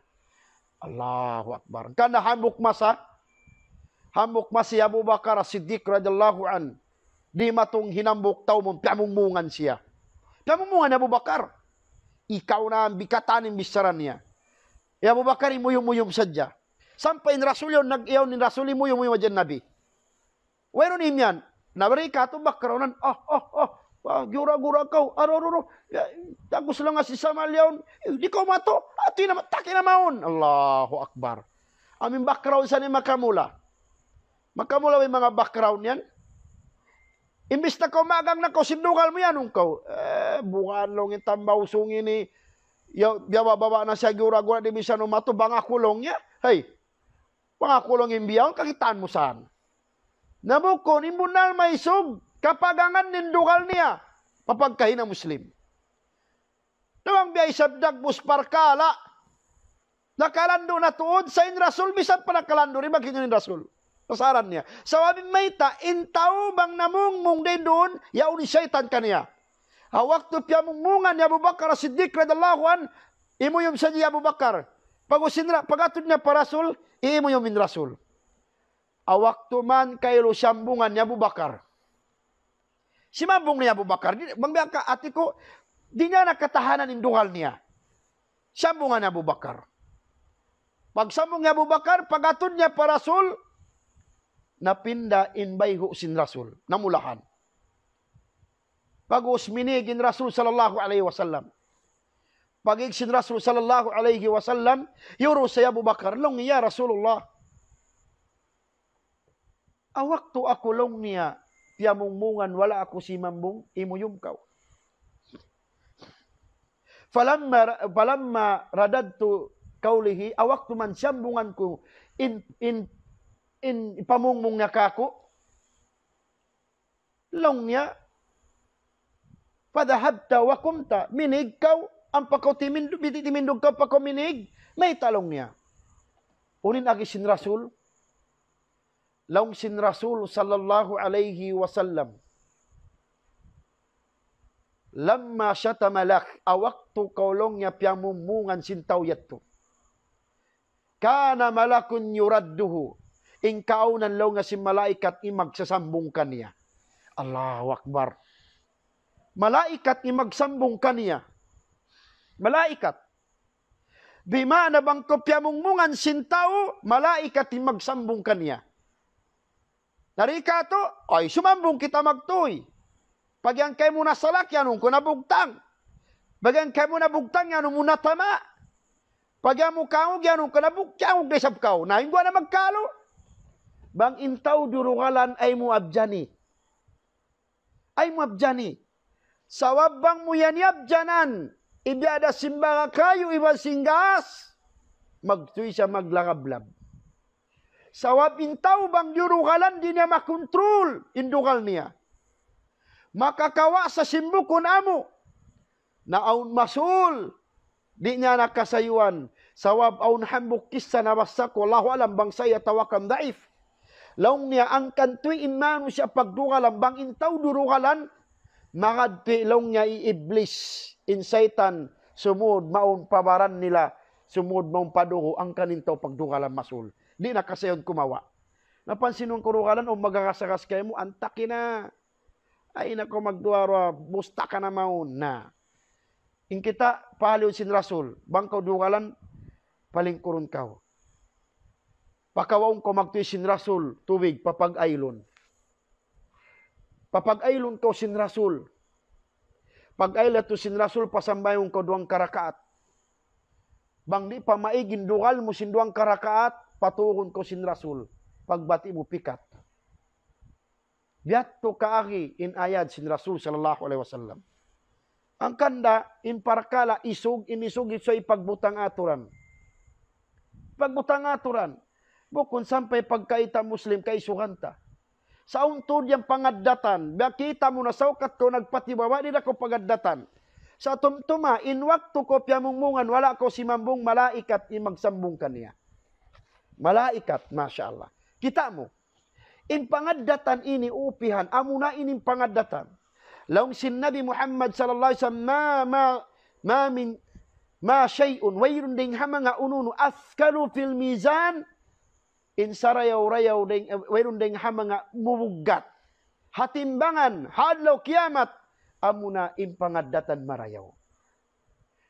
Allahu Akbar. Kana hamok si Abu Bakar Siddiq radhiyallahu an. Di matong hinambok tao mong piamungmungan siya. Piamungmungan ni Abu Bakar. Ikaw na ang bikatanin bisaran niya. E Abu Bakar imuyum-muyum sadya. Sampai ni Rasul yun, nag-iyaw ni Rasul imuyum-muyum dyan Nabi. Wairon imyan. Nabari ka ito bakkaronan. Gura-gura kau. Tagus lang nga si Samalyaon. Di ko mato. Ito yung taki na maon. Allahu Akbar. Aming background sa ni makamula. Makamula may mga background yan. Imbis na kau magang na kau, sindugal mo yan kau. Bukan long yung tambaw sungin ni baba na siya gura-gura di bisa no mato. Bangakulong niya. Hey, bangakulong yung biyaw. Kakitaan mo saan? Nabukon, imbunal maisog. Kapagangan nindugal niya. Papagkahin ang Muslim. Nawang biyay sabdag musparkala. Nakalando na tuod sa in Rasul. Bisan pa nakalando rin maghinyo ni Rasul. Pasaran niya. Sa wabing mayta, intaw bang namungmung din doon, yaw ni syaitan kaniya. Hawak to piya mungmungan ni Abu Bakar Siddiq radhiyallahu an, imuyom sa niya Abu Bakar. Pagatod niya pa Rasul, imuyom min Rasul. Awak to man kayo sambungan ni Abu Bakar. Si mambung ni Abu Bakar, bangbiang ka ati ko, di niya nakatahanan indugal niya. Sambungan ni Abu Bakar. Pagsambung ni Abu Bakar, pagatod niya pa Rasul, napinda inbayho sin Rasul, namulahan. Pag-us minigin Rasul sallallahu alaihi wasallam. Pag-ig sin Rasul sallallahu alaihi wasallam, yuro sa Abu Bakar, long niya Rasulullah. Awak to ako long niya, piamungmungan wala ako si mambung, imuyum kau. Falamma radadtu kaulihi, awak to man siyambungan ko, in pamungmung niya kako, long niya, padahabta wakumta, minig kau, ang pakaw timindog kau pakaw minig, may talong niya. Unin agi sin Rasul, laong sin Rasul sallallahu alaihi wasallam, lamma syatamalak, awaktu kaulong niya piamumungan sin tawyat to. Kana malakun yuradduhu, ingkaw nan law nga si malaikat imagsasambong kaniya. Allahu Akbar. Malaikat imagsambong kaniya. Malaikat. Bima na bang kopyamungmungan sin tao, malaikat imagsambong kaniya. Narika to, ay sumambong kita magtuy. Pag yan kayo muna salak, yan ko nabugtang. Pag yan kayo muna bugtang, yan mo natama. Pag yan mo kaong, yan ko nabugtang, desab kao. Nahin ko na magkalo. Bang intaw durugalan ay mo abjani. Ay mo abjani. Sawabang mo yan abjanan, ibiada simbaga kayo, iba singgas, magtuy siya maglakablab. Sawab intaw bang durugalan, di niya makontrol, indugal niya. Makakawa sa simbukon amo, na aun masul, di niya nakasayuan. Sawab aun hambuk kisa na basta ko, Allahu alam bang saya tawakan daif. Laong niya ang kantoy imano siya pagdugalan, bang intaw durugalan, makadpi laong niya i-iblis, insaitan, sumud maun pabaran nila, sumud maun paduho, ang kanintaw pagdugalan masul. Di nakasayon kumawa. Napansin nung kurugalan, o magakasakas kayo mo, antaki na. Ay nako magduwara, busta ka na maun na. In kita, pahaliw sin Rasul, bangkaw dugalan, palingkurun kaw. Pakawaong ko magtuy sin Rasul, tubig, papag-aylon. Papag-aylon ko sin Rasul. Pag-aylat to sin Rasul, pasambayong ko duwang karakaat. Bang di pa maigin dugal mo sin duwang karakaat, patuhon ko sin Rasul. Pagbati mo pikat. Biat to kaagi in ayad sin Rasul sallallahu alaihi wasallam. Ang kanda, in parkala, inisug ito ipagbutang aturan. Pagbutang aturan. Bukon sampai pagkaita Muslim kay suganta. Sa untod yung pangadatan, bakita mo na saukat ko nagpatibawa, di na ko pagadatan. Sa tumtuma, in waktu ko piyamungmungan, wala ko si mambung malaikat, imagsambong kaniya. Malaikat, Masya Allah. Kita mo, in pangadatan ini upihan, amo na ining pangadatan. Laung sin Nabi Muhammad sallallahu alaihi wasallam ma syai'un wayrun ding hamanga ununu askalu fil mizan in sarayaw-rayaw ding wayrun ding hamanga mubugat. Hatimbangan hadlaw kiamat amuna impangadatan marayaw.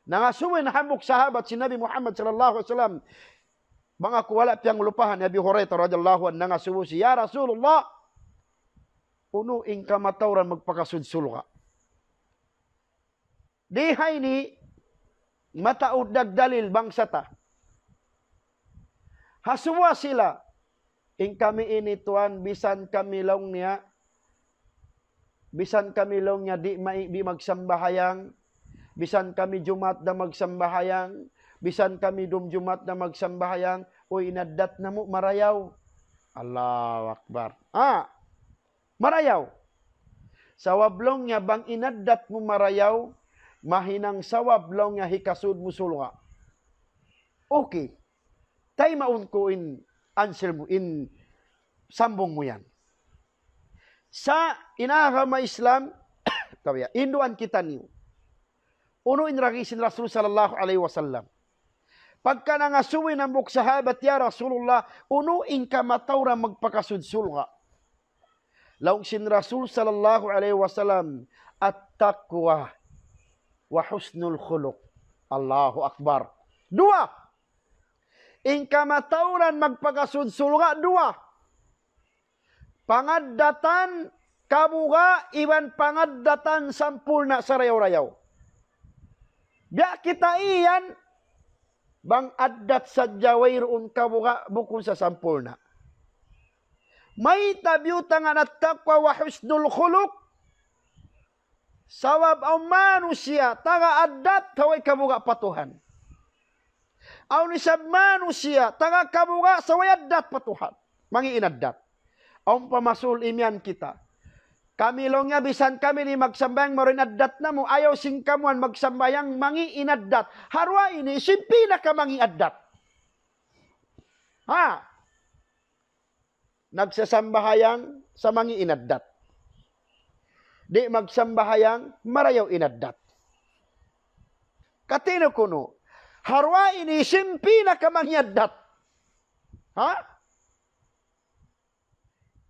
Nangasuwin hambuk sahabat si Nabi Muhammad sallallahu alaihi wasallam. Mga kuwala piyang lupahan Abi Hurairah radhiyallahu anhu nangasuwo si ya Rasulullah uno ing kamatawran magpakasudsulga. Dihay ni mataud dalil bangsa ta. Hasuwa sila ing kami ini Tuhan bisan kami long niya di magsambahayang, bisan kami Jumat na magsambahayang, bisan kami Jumat na magsambahayang, o inadat na mo marayaw. Allahu Akbar. Marayaw. Sawablong nga bang inadat mo marayaw, mahinang sawablong nga hikasud mo sulwa. Okay. Tay maun ko in answer mo, in sambong mo yan. Sa inahama Islam, induan kita niyo. Uno in ragisin Rasul sallallahu alaihi wasallam. Pagka nangasuwin ang buk sahabat ya Rasulullah, uno in kamatawra magpakasudsulga. Laung sin Rasul sallallahu alaihi wasallam at-taqwa wa husnul khuluq. Allahu Akbar. Dua. In kamatawran magpakasudsulga, dua. Pangaddatan kabuga iban pangaddatan sampurna sa rayaw-rayaw. Biya kita iyan bang addat sa jawayroon kabuga bukun sa sampurna. May tabiutan nga natakwa wa husnul khuluq. Sawab ang manusia taga addat kaway kabuga patuhan. Aw ni sab manusia taga kabuga saway addat patuhan. Mangi inaddat. Ang pamasul imyan kita. Kami long nga bisan kami ni magsambayang maroon addat na mo. Ayaw sing kamuan magsambayang mangi inaddat. Harwa ini simpi na ka mangi addat. Nagsasambahayang sa mangi inaddat. Di magsambahayang marayaw inaddat. Katino kuno. Harwa ini simpi na ka mangi addat.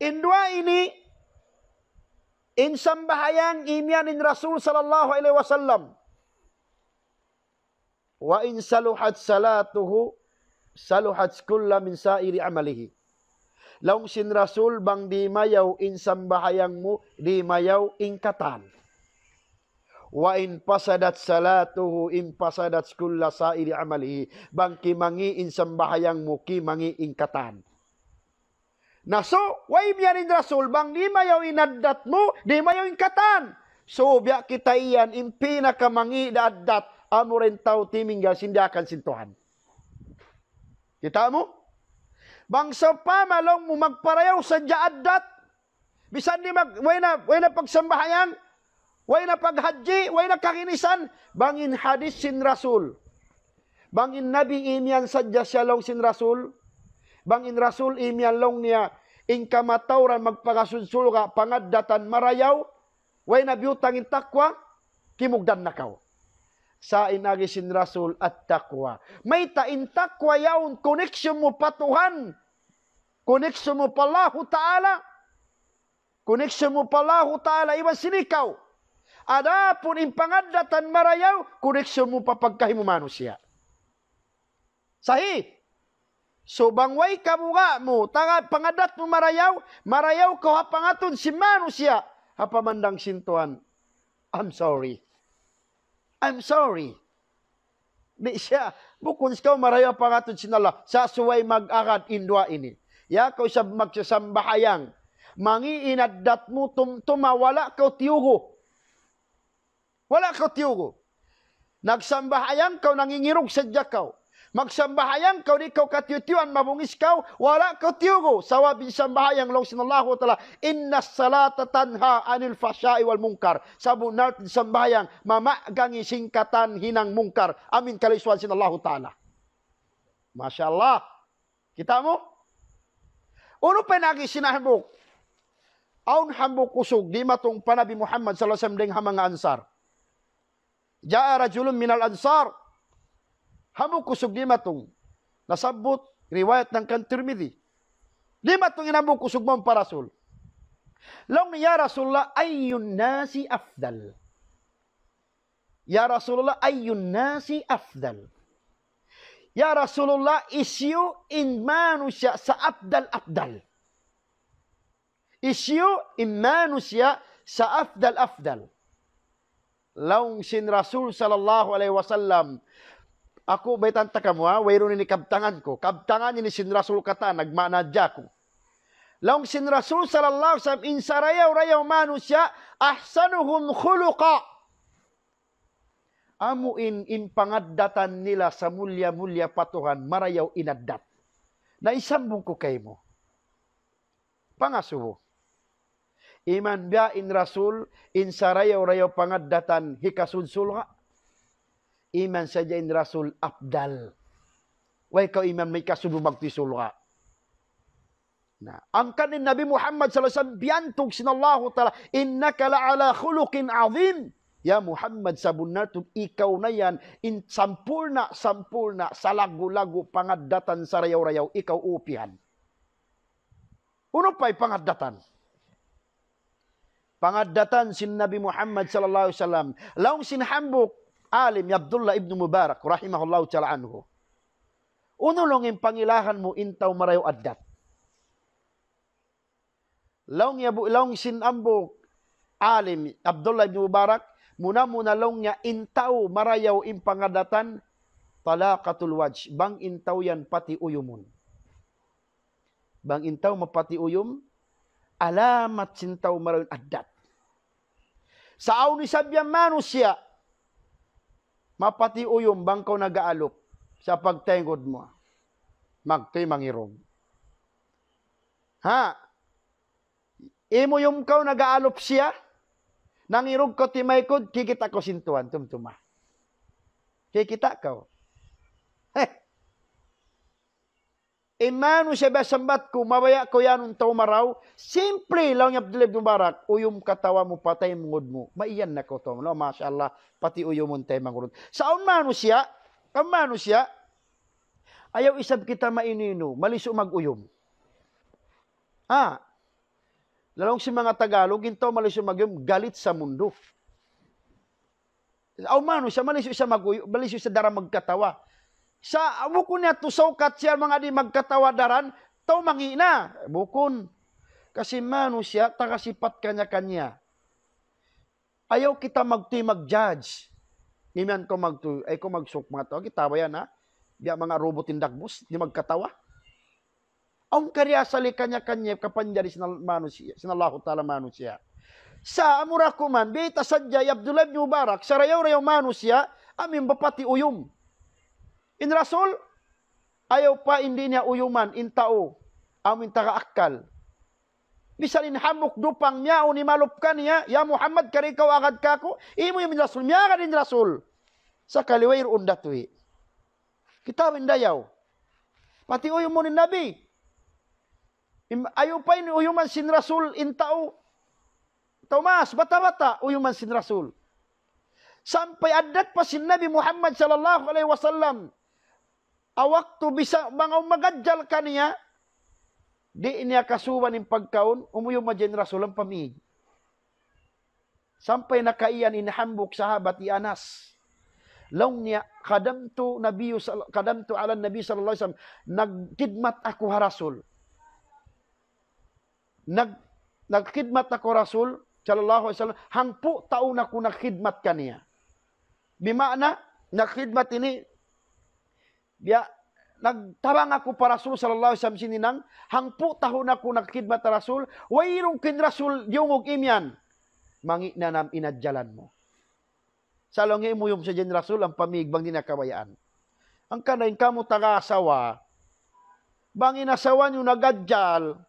Indua ini insambahayang imyanin Rasul sallallahu alaihi wasallam. Wa in saluhat salatuhu saluhat kulla min sairi amalihi. Laung sin Rasul bang di mayaw insambahayang mo di mayaw ingkatan. Wa in pasadat salatuhu in pasadat kulla sairi amalihi. Bang kimangi insambahayang mo kimangi ingkatan. Naso, way biyanin Rasul, bang di mayaw inaddat mo, di mayaw ingkatan. So, biya kita iyan, impina ka mangi daaddat, amo rin tao timingga, sindakan sintuhan. Kita mo? Bang sa pamalong mo magparayaw sa jaaddat, bisan di way na pagsambahayan, way na paghadji, way na kakinisan, bangin hadis sin Rasul. Bangin Nabi imyan sadya siya long sin Rasul, bangin Rasul imyan long niya, ing kamatawran magpakasudsulga pangaddatan marayaw, way na biyutangin takwa, kimugdan na kaw. Sa inagi sin Rasul at takwa. May tain takwa yaon, koneksyon mo patuhan, koneksyon mo palahu ta'ala, koneksyon mo palahu ta'ala, iwan sinikaw. Adapun impangaddatan marayaw, koneksyon mo papagkahimu manusia. Sahih. So bangway kabuga mo, taga pangadat mo marayaw ko hapangatun si manusia, hapamandang sintuan, I'm sorry. Di siya, bukun ikaw marayaw pangatun sinala, sa suway mag-akad indwa ini. Ya, kau sa magsasambahayang, mangi inaddat mo tumtuma, wala kau tiyugo. Wala kau tiyugo. Nagsambahayang kau nangingirog sa diyakaw. Magsambahayang kau di kau katiyutiwan, mabungis kau, wala kau tiyugo. Sawabin sambahayang long sinallahu ta'ala, inna salata tanha anil fasyai wal mungkar. Sabun natin sambahayang, mamagangi singkatan hinang mungkar. Amin kaliswan sinallahu ta'ala. Masya Allah. Kita mo? Uno pa nagi sinahibok. Aun hambuk kusog di matong panabi Muhammad sallallahu alaihi wasallam ding hamanga ansar. Ja'a rajulun minal ansar. Hambuk kusog di matong nasabot riwayat ng kan Tirmidhi. Di matong inambuk kusog mo para Rasul. Long ya Rasulullah ayyun nasi afdal. Ya Rasulullah ayyun nasi afdal. Ya Rasulullah isyu in manusia sa afdal. Isyu in manusia sa afdal. Laung sin Rasul sallallahu alaihi wasallam. Ako may tanta ka mo ha, wayron ni kabtangan ko. Kabtangan ni sin Rasul kata, nagmanadya ko. Laung sin Rasul sallallahu alaihi wasallam insarayaw manusia ahsanuhum khuluqa. Amuin in pangaddatan nila sa mulya-mulya patuhan marayaw inaddat. Naisambong ko kay mo. Pangasubo. Iman biya in Rasul insarayaw pangaddatan hikasunsulha. Iman saja in Rasul afdal. Way ka iman may kasubo magtisulha. Nah, ang kanin Nabi Muhammad sallallahu alaihi wasallam biyantog sinallahu ta'ala innaka la'ala khuluqin azim. Ya Muhammad sabunnatum ikaw na yan in sampurna sa lagu-lagu pangaddatan sa rayaw-rayaw ikaw upihan. Uno pa'y pangaddatan. Pangaddatan sin Nabi Muhammad sallallahu alaihi wasallam laung sinhambok alim Abdullah ibn Mubarak rahimahullahu ta'ala anhu. Uno long yung pangilahan mo intaw marayaw addat. Laung sinambok alim Abdullah ibn Mubarak muna long niya intaw marayaw impangadatan talaqatul wajh bang intaw yan pati uyumun. Bang intaw mapati uyum alamat sintaw marayaw addat. Sa aw ni sabyang manusia mapati uyum bang ko nagaalop sa pagtengod mo. Magtoy mangirong. Ha? Imo yung kaw nagaalop siya nangirog ko timaykod, kikita ko sintuan, tumtuma. Kikita ko. Imano siya ba sambat ko, mabaya ko yan ng taumaraw, simple lang yung Abdullah ibn Mubarak, uyum katawa mo, patay mungod mo. Maiyan na ko to, no? Mashallah, pati uyum mo tayo mangurod. Saan mano siya, ayaw isab kita mainino, maliso mag-uyum. Lalong si mga Tagalog, ginto maliso mag-uyum, galit sa mundo. Aw mano siya, maliso siya mag-uyum, maliso sa dara magkatawa. Sa bukon niya, tusaw-kat siya mga di magkatawa daran, tao mangina, bukon. Kasi mano siya, takasipat kanya-kanya. Ayaw kita mag-judge. Iman ko ay ko mag-sok mga tao, kitawa yan ha. Biya mga robotin dagbus, di magkatawa. Ang karya sali kanya-kanya kapanjari sinallahu ta'ala manusia. Sa amurakuman, bita sadya Abdullah ibn Mubarak, sa rayaw-rayaw manusia, amin bapati uyum. In Rasul, ayaw pa hindi niya uyuman, in tao, amin taka-akal. Misalin hamok dupang niya, o ni malupkan niya, ya Muhammad, karikaw agad kako, imo yung Rasul, miya ka din Rasul. Sa kaliway undatwi. Kita windayaw. Pati uyum mo ni Nabi. Ayaw pa ini uyuman sin Rasul in tao. Tomas, bata-bata, uyuman sin Rasul. Sampai adat pa sin Nabi Muhammad sallallahu alaihi wasallam. Awaktu bisa mga umagadjal kaniya, di niya kasuwan ng pagkaon, umuyuma dyan Rasul ang pamig. Sampai nakaiyan inahambok sahabat i Anas. Laung niya, kadamtu ala Nabi sallallahu alaihi wasallam, nagkidmat ako ha Rasul. Nagkidmat ako Rasul sallallahu alaihi wasallam, hangpo taon ako nagkidmat kaniya. Bimana, nagkidmat ini, biya, nagtabang ako pa Rasul sallallahu alaihi wasallam sininang, hangpo taon ako nagkidmat na Rasul, wayrong kin Rasul yung imyan, mangi na nam inadjalan mo. Salong mo yung sa Jen Rasul, ang pamigbang dinakabayaan. Ang kanayin kamo taga-asawa, bang inasawan yung nagadjal,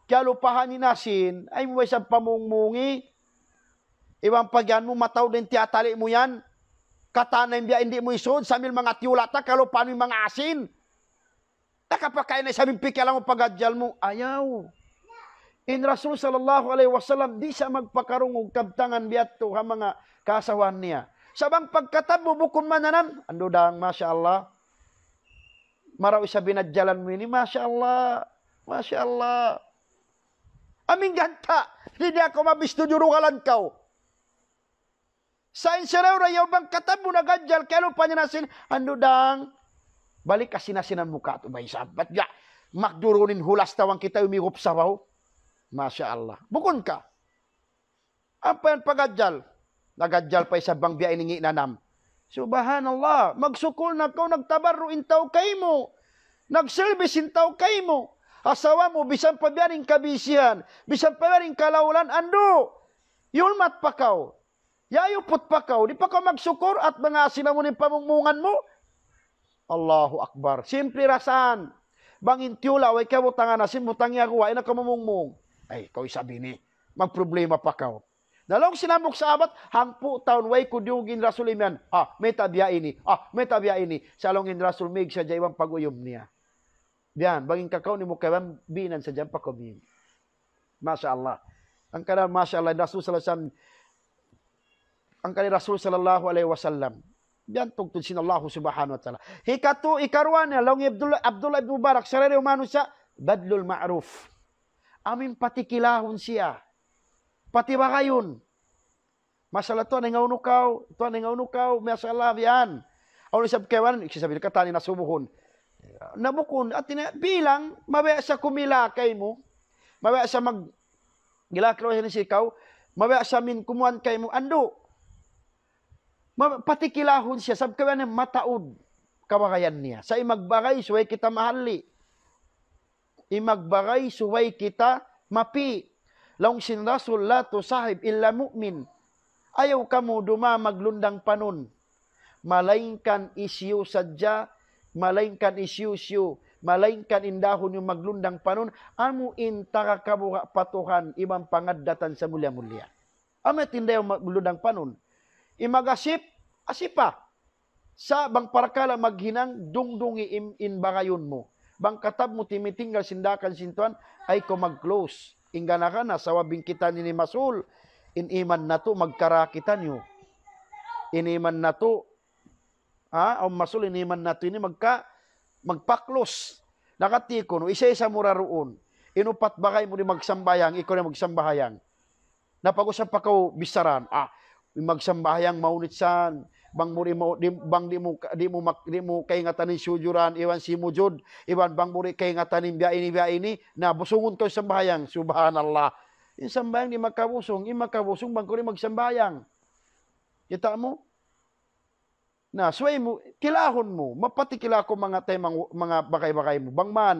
kaya lupahan ni nasin, ay mo isang pamungmungi, iwang pagyan mo, mataw din tiyatali mo yan, katanay biya hindi mo isod, samil mga tiyulata, kalupahan mo yung mga asin. Nakapakain na samil pikala mo pagadjal mo, ayaw. In Rasul sallallahu alaihi wasallam di siya magpakarungog kabtangan biadto ha mga kasawan niya. Sabang pagkatabo bukon mananan, ando dang masya Allah. Maraw isa binadyalan mo ini, masya Allah. Masya Allah. Aming ganta, hindi ako mabisto jurugalan kau. Sain siraw rayaw bang katabo na gadyal, kaya pa niya nasin, ando dang, balik kasi nasinan muka to ba isabat ya, magdurunin hulas tawang kita umigup sa baw. Masya Allah. Bukon ka. Apa yan pagadyal? Nagadyal pa isa bang biya iningi nanam. Subhanallah. Magsukol na kau, nagtabarruin tao kay mo. Nagsilbisin tao kay mo. Asawa mo, bisan pa biyaring kabisihan. Bisan pa biyaring kalaulan. Ando. Yulmat pa kau. Yayupot pa kau. Di pa kau magsukor at mga sinamunin pamungmungan mo. Allahu Akbar. Simple rasan. Bangin tiyula, way kabutangan nasin, mutang yaguwa, ay nakamumungmung. Ay, kau isabi ni, magproblema pa kau. Nalong sinamok sa abat, hangpo taon, way kudyugin Rasul iman. May tabya ini. May tabya ini. Salongin Rasul, mig sa jaywang pag-uyom niya. Diyan, bangin kakao ni mukawang binan sa jaywang pag-uyom. Masya Allah. Ang kanal, Masya Allah, ang kanil Rasul sallallahu alaihi wasallam. Diyan tugtod sin Allah subhanahu wa ta'ala. Hikatu, ikarwan niya, long Abdullah ibn Mubarak, sarili umano siya, badlul ma'ruf. Amin patikilahon siya. Pati ba kayon? Masalah to, nangaunukaw, masalah yan. Ano sab kewan, iksasabi ka tani na sumuhon. Nabukon, at bilang, mabaya sa kumila kay mo, mabaya sa gilakro siya ni sikaw, mabaya sa min kumuan kay mo, ando. Patikilahon siya, sab kewan ng mataod, kabakayan niya. Sa imagbagay, suway kita mahali. Imagbagay, suway kita mapi. Laong sin Rasul la to sahib illa mu'min. Ayaw ka mo duma maglundang panon. Malaingkan isyu sadya, malaingkan isyu, malaingkan indahon yung maglundang panon, amo intaka kabuka patuhan ibang pangaddatan sa mulya-mulya. Amet hindi yung maglundang panon. Imagasip, asipa. Sa bang parakala maghinang dungdungi inbagayon mo. Bang katab mo timitinggal sindakan sintuan ay ko mag-close. Ingana ka na sa wabing kita ni Masul. Iniman na to magkarakitan nyo. Iniman na to. O Masul iniman na to ini magpa-close. Nakatiko no isa-isa mura roon. Inupat bagay mo ni magsambayang, ikaw na magsambahayang. Napag-usap pa ko bisaran. Magsambahayang maunit san. Bang di mo kaingatan ni sujuran iwan si mujud iwan bang muri kaingatan ni biya ini na busungon ko sambayang subhanallah in sambayang di makabusong bang kuri magsambayang kita mo na suway mo kilahon mo mapatikila ko mga bakay-bakay mo bang man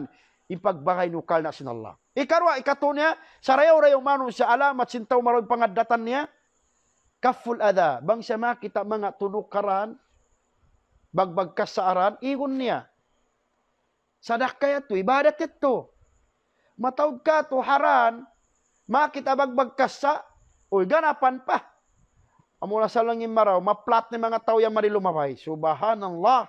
ipagbakay nukal na sinallah ikarwa ikatunya sarayaw-rayaw manon sa alamat sintaw maroy pangaddatan niya kaful ada, bang siya makita mga tunukaran, bagbag kasaaran, igon niya. Sadak kaya to, ibadat ito. Matawd ka to, haran, makita bagbag kasa, uy, ganapan pa. Amula sa langin maraw, maplat ni mga tao yung marilumabay. Subhanallah.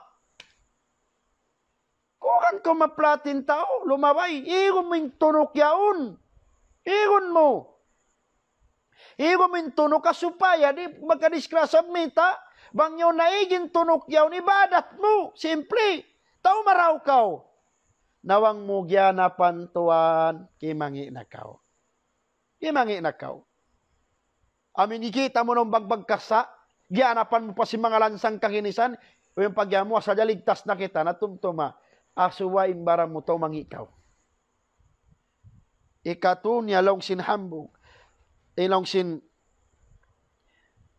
Kukan ko maplatin tao, lumabay, igon mo yung tunok yaon. Igon mo. Igo min tunok ka supaya di magkadiskrasab mita, bang yun naigin tunok yaw ni badat mo. Simple. Tao maraw kaw. Nawang mo gyanapan tuwan, kimangi na kaw. Kimangi na kaw. Amin ikita mo nung bagbag kasa, gyanapan mo pa si mga lansang kakinisan, o yung pagyamo, sa ligtas na kita, natumtuma, asuwain bara mo to mangikaw. Ikatunya long sinhambong, ilong sin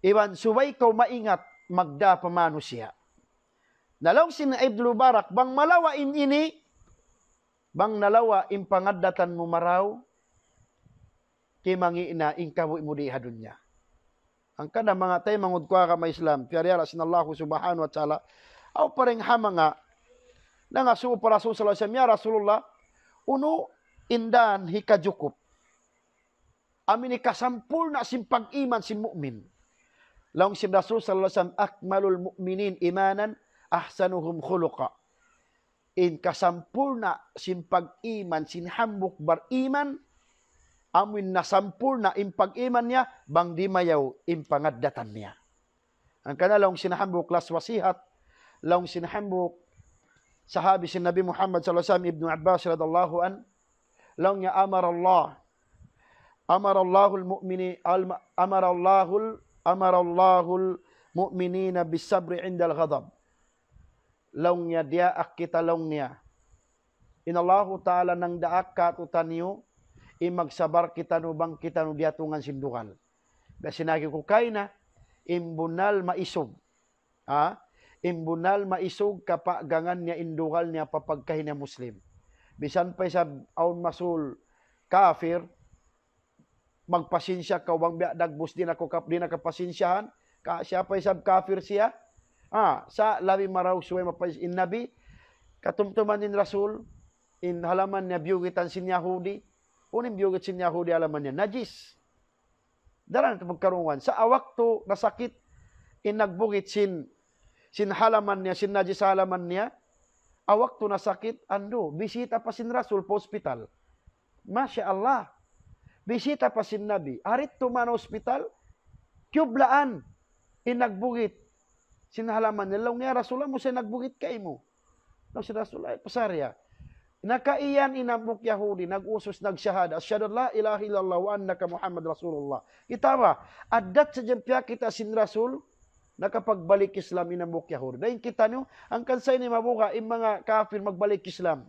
iwan suway ko maingat magda pamano siya. Nalong sin Abdul Mubarak bang malawa ini bang nalawa impangaddatan mo maraw kimangi ina ingkawo mo di hadun niya. Ang kada mga tay mangud kwa ka may Islam piyara sinallahu subhanahu wa ta'ala aw pareng hamanga nga su para Rasul sallallahu alaihi wasallam Rasulullah uno indan hikajukup amin ikasampul na simpag-iman si mu'min. Laong si Rasul sallallahu alaihi wasallam akmalul mu'minin imanan ahsanuhum khuluqa. In kasampul na simpag-iman sinhambuk bar-iman amin na sampul na impag-iman niya, bang di mayaw impangaddatan niya. Ang kanalang sinahambok las wasihat, laong sinahambok sahabi si Nabi Muhammad sallallahu alaihi wasallam Ibnu Abbas radhiyallahu an, laong niya amarallahul mu'minina bisabri indal ghadab. Laong niya dia akita laong niya. Inallahu ta'ala nang daak katutan niyo, imagsabar kita no bang kita no diatungan sindukal. Kasi sinagi ko kay na, imbunal maisog. Imbunal maisog kapagangan niya indukal niya papagkahin niya Muslim. Bisan pa sa aun masul kafir, magpasinsya ka, wang dagbus din ako di nakapasinsyahan, siya pa isab kafir siya, sa labi maraw suway mapais in nabi, katumtuman in Rasul, in halaman niya biyugitan sin Yahudi, unin biyugit sin Yahudi halaman niya, najis. Daran ito magkarungan. Sa awak to, nasakit, in nagbugit sin halaman niya, sin najis halaman niya, awak to nasakit, bisita pa sin Rasul po hospital. Masya Allah. Bisita pa sin Nabi. Arit to man hospital, kyublaan, inagbugit. Sinahalaman niya, niya, Rasulullah mo siya nagbugit kay mo. No, si Rasulullah, pasarya. Nakaiyan inamok Yahudi, nag-usos, nagsyahada. Asyhadu la ilaha illallah wa annaka Muhammad Rasulullah. Itawa, adat sa jempya kita sin Rasul, nakapagbalik Islam inamok Yahudi. Dahil kita nyo, ang kansay ni mabuka, yung mga kafir magbalik Islam.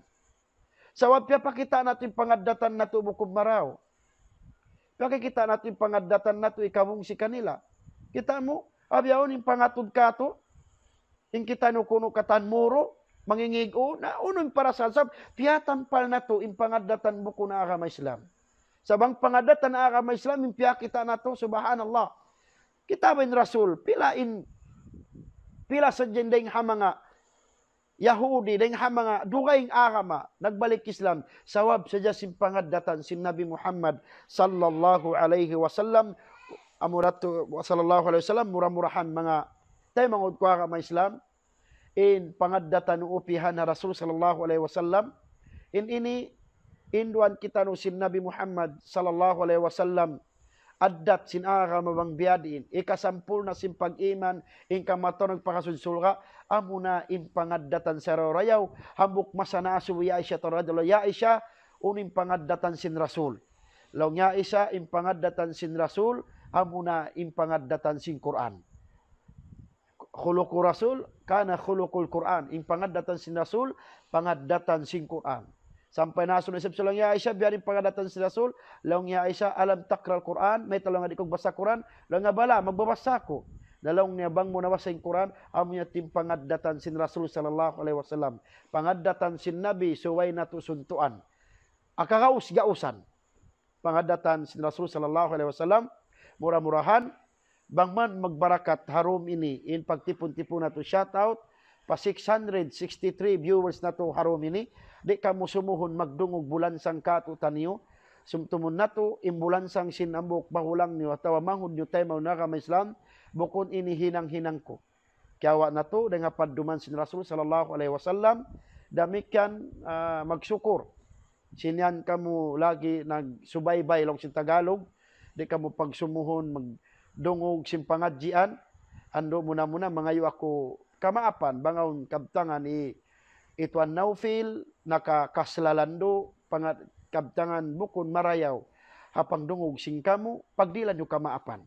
Sa wapya pakita natin pangadatan na to bukod maraw. Pakikita natin pangadatan na to ikawong si kanila. Kita mo, abyaon yung pangatod kato, yung kita no kuno katan muro, mangingigo, na unong para sa sab, piyatan pal na to, yung pangadatan buko na agama Islam. Sabang pangadatan na agama Islam, yung piyakita na to, subhanallah. Kita ba yung Rasul, pila sa dyan hamanga, Yahudi, dahil mga dugayng agama, nagbalik Islam, sawab sa jasim pangadatan si Nabi Muhammad sallallahu alaihi wasallam, murah-murahan mga tayo mangod ko agama Islam, in pangadatan upihan na Rasul sallallahu alaihi wasallam, induan kita no si Nabi Muhammad sallallahu alaihi wasallam, addat sin agama bang biadin, ikasampul na sin pag-iman, in kamato nagpakasunsulga, amuna in pangaddatan sa rayaw, hambuk masana asu ya Aisha radhiyallahu ya Aisha, unin pangaddatan sin Rasul. Law ya Aisha in pangaddatan sin Rasul, amuna in pangaddatan sin Quran. Khuluqur Rasul kana khuluqul Quran. In pangaddatan sin Rasul, pangaddatan sin Quran. Sampai nasun isip sulang ya Aisyah biarin pangadatan si Rasul, laong ya Aisyah alam takral Quran, may talong nga di kong basa Quran, laong nga bala magbabasa ko. Dalawang niya bang mo nabasa yung Quran, amunya tim pangadatan sin Rasul sallallahu alaihi wasallam. Pangadatan sin Nabi suway na to suntuan. Akagaus gausan. Pangadatan sin Rasul sallallahu alaihi wasallam, murah-murahan, bang man magbarakat harum ini in pagtipon-tipon na to shout out, pa 663 viewers na to harum ini, di ka mo sumuhon magdungog bulansang katutan niyo, sumtumun na to, imbulansang sinambok bahulang niyo, atawa manghud niyo tayo mauna ka Islam, bukon ini hinang-hinang ko. Kyawa na to, dengan paduman sin Rasul sallallahu alaihi wasallam, damikan magsukur. Sinyan kamu lagi nagsubaybay lang sin Tagalog, di ka mo pagsumuhon, magdungog sin pangadjian, ando muna-muna, mangayo ako kamaapan, bangaw kabtangan ituan Naufil, nakakaslalando, kabtangan bukon marayaw, hapang dungog sing kamu, pagdilan nyo kamaapan.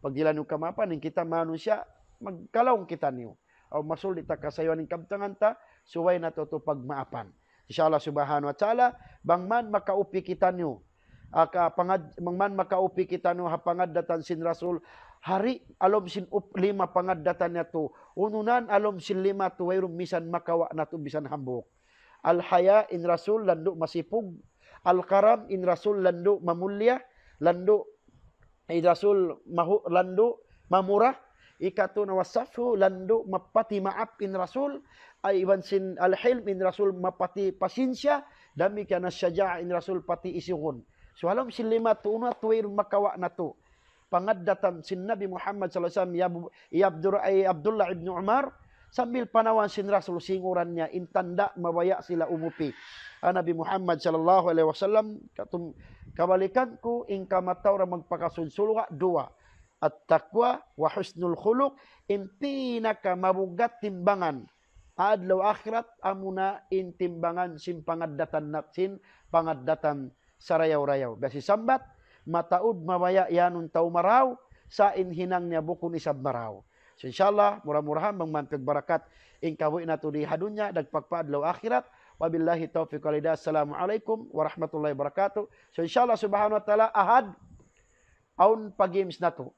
Pagdilan nyo kamaapan, yung kita manusia, magkalawang kita niyo. O masulit ta kasayon ng kabtangan ta, suway na to pagmaapan. Inshallah subhanahu wa ta'ala, bang man makaupi kita niyo, bang man makaupi kita niyo, hapangadatan sin Rasul, hari alom sin lima pangadatan niya to, ununan alom sin lima to, wayrum misan makawa na to bisan hambok. Al-haya in Rasul lando masipug, al-karam in Rasul lando mamulya, lando in Rasul lando mamurah, ikato na wasafu lando mapati maap in Rasul, ay iban sin al-hilm in Rasul mapati pasinsya, dami ka na syajaa in Rasul pati isihon. So alom sin lima to, una to wayrum makawa na to. Pangadatan sin Nabi Muhammad sallallahu alaihi wasallam Abdullah ibn Umar sambil panawan sin Rasul singuran niya intanda mabaya sila umupi. Nabi Muhammad sallallahu alaihi wasallam Kabalikan ko ingka mataw ra magpakasulsulwa dua. At taqwa wa husnul khuluq in pinaka mabugat timbangan adlaw akhirat amuna in timbangan sin pangaddatan natsin pangaddatan sarayaw-rayaw. Basi sambat mataud mawaya yanun tau maraw sa inhinang niya bukun isab maraw. So insyaallah murah-murahan mangmantag barakat in kawi nato di hadunya dagpagpaadlaw akhirat. Wabillahi taufiq wal hidayah. Assalamualaikum warahmatullahi wabarakatuh. So insyaallah subhanahu wa taala ahad aun pa-games na to.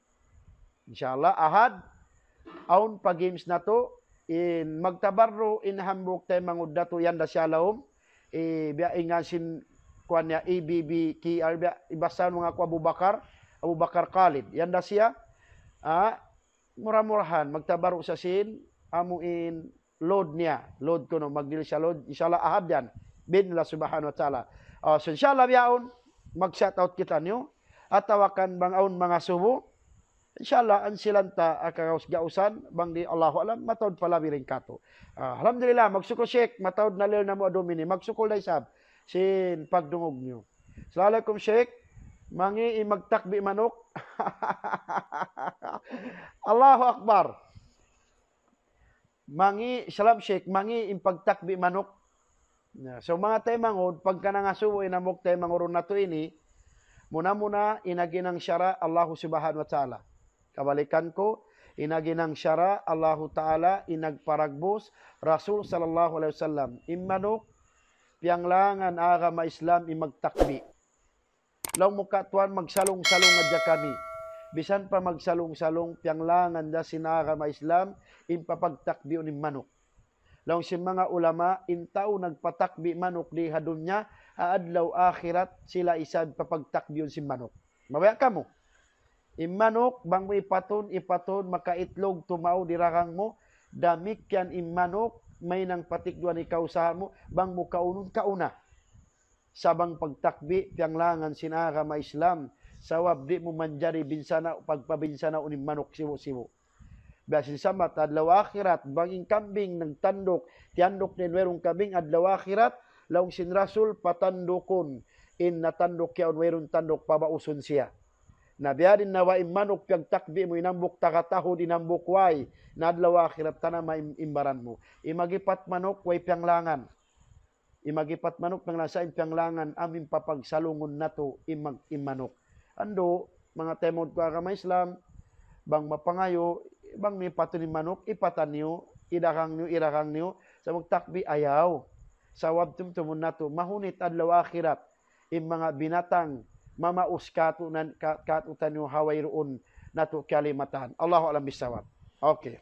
Insyaallah ahad aun pa-games na to in magtabarro in hambuk tay mangudda to yan da shalom biya ingasin kuan niya EBB KR biya ibasan mga ko Abu Bakar Khalid yan da siya murah-murahan magtabarro sa sin amo in load niya. Load ko no, magdil siya load. Inshallah ahad yan. Binillah subhanahu wa ta'ala. So inshallah biyaon, mag-shoutout kita niyo. At tawakan bang aun mga subo. Inshallah, ang silanta akagaus-gausan, bang di Allahu alam, matawad pala biring kato. Alhamdulillah, magsukol Sheikh, matawad na lil na mo domini. Magsukol na isab, sin pagdungog niyo. Assalamualaikum Sheikh, mangi magtakbi manok. Allahu Akbar. Mangi salam Sheikh, mangi impagtakbi manok. So mga taymangod, pagka nangasuwo inamok taymangoron na to ini, muna-muna inaginang syara Allahu subhanahu wa ta'ala. Kabalikan ko, inaginang syara Allahu ta'ala, inagparagbos, Rasul sallallahu alaihi wasallam. Immanok, piyanglangan agama Islam imagtakbi. Law mukatuan magsalong-salong adya kami. Bisan pa magsalong-salong piyanglangan da sinagama Islam impapagtakbi ni manok. Law si mga ulama intaw nagpatakbi manok di hadunya adlaw akhirat sila isad papagtakbi si manok. Mabaya ka mo. Immanok bang mo ipaton makaitlog tumaw dirakang mo damik yan immanok may nang patikduan ikaw sa mo bang mo kaunun kauna. Sabang pagtakbi piyanglangan sinagama Islam sawab di mo manjari binsana pagpabinsana unim manok siwo-siwo. Basin samat adlaw akhirat banging kambing nagtandok tiandok din werong kambing adlaw akhirat laung sin Rasul patandokon in natandok yaon werong tandok pabauson siya. Nabiadin nawa manok pagtakbi mo inambok takataho dinambok way na adlaw akhirat tanama imbaran mo. Imagipat manok way piyanglangan. Imagipat manok nang nasa piyanglangan aming papagsalungon nato imanok. Ando, mga temod ko agama Islam, bang mapangayo, bang may pato ni manok, ipatan niyo, irakang niyo, sa magtakbi ayaw. Sa wabtum tumun nato, mahunit adlaw akhirat, mga binatang, mamaus katutan niyo haway roon nato kalimatan. Allahu alam bisawab. Okay.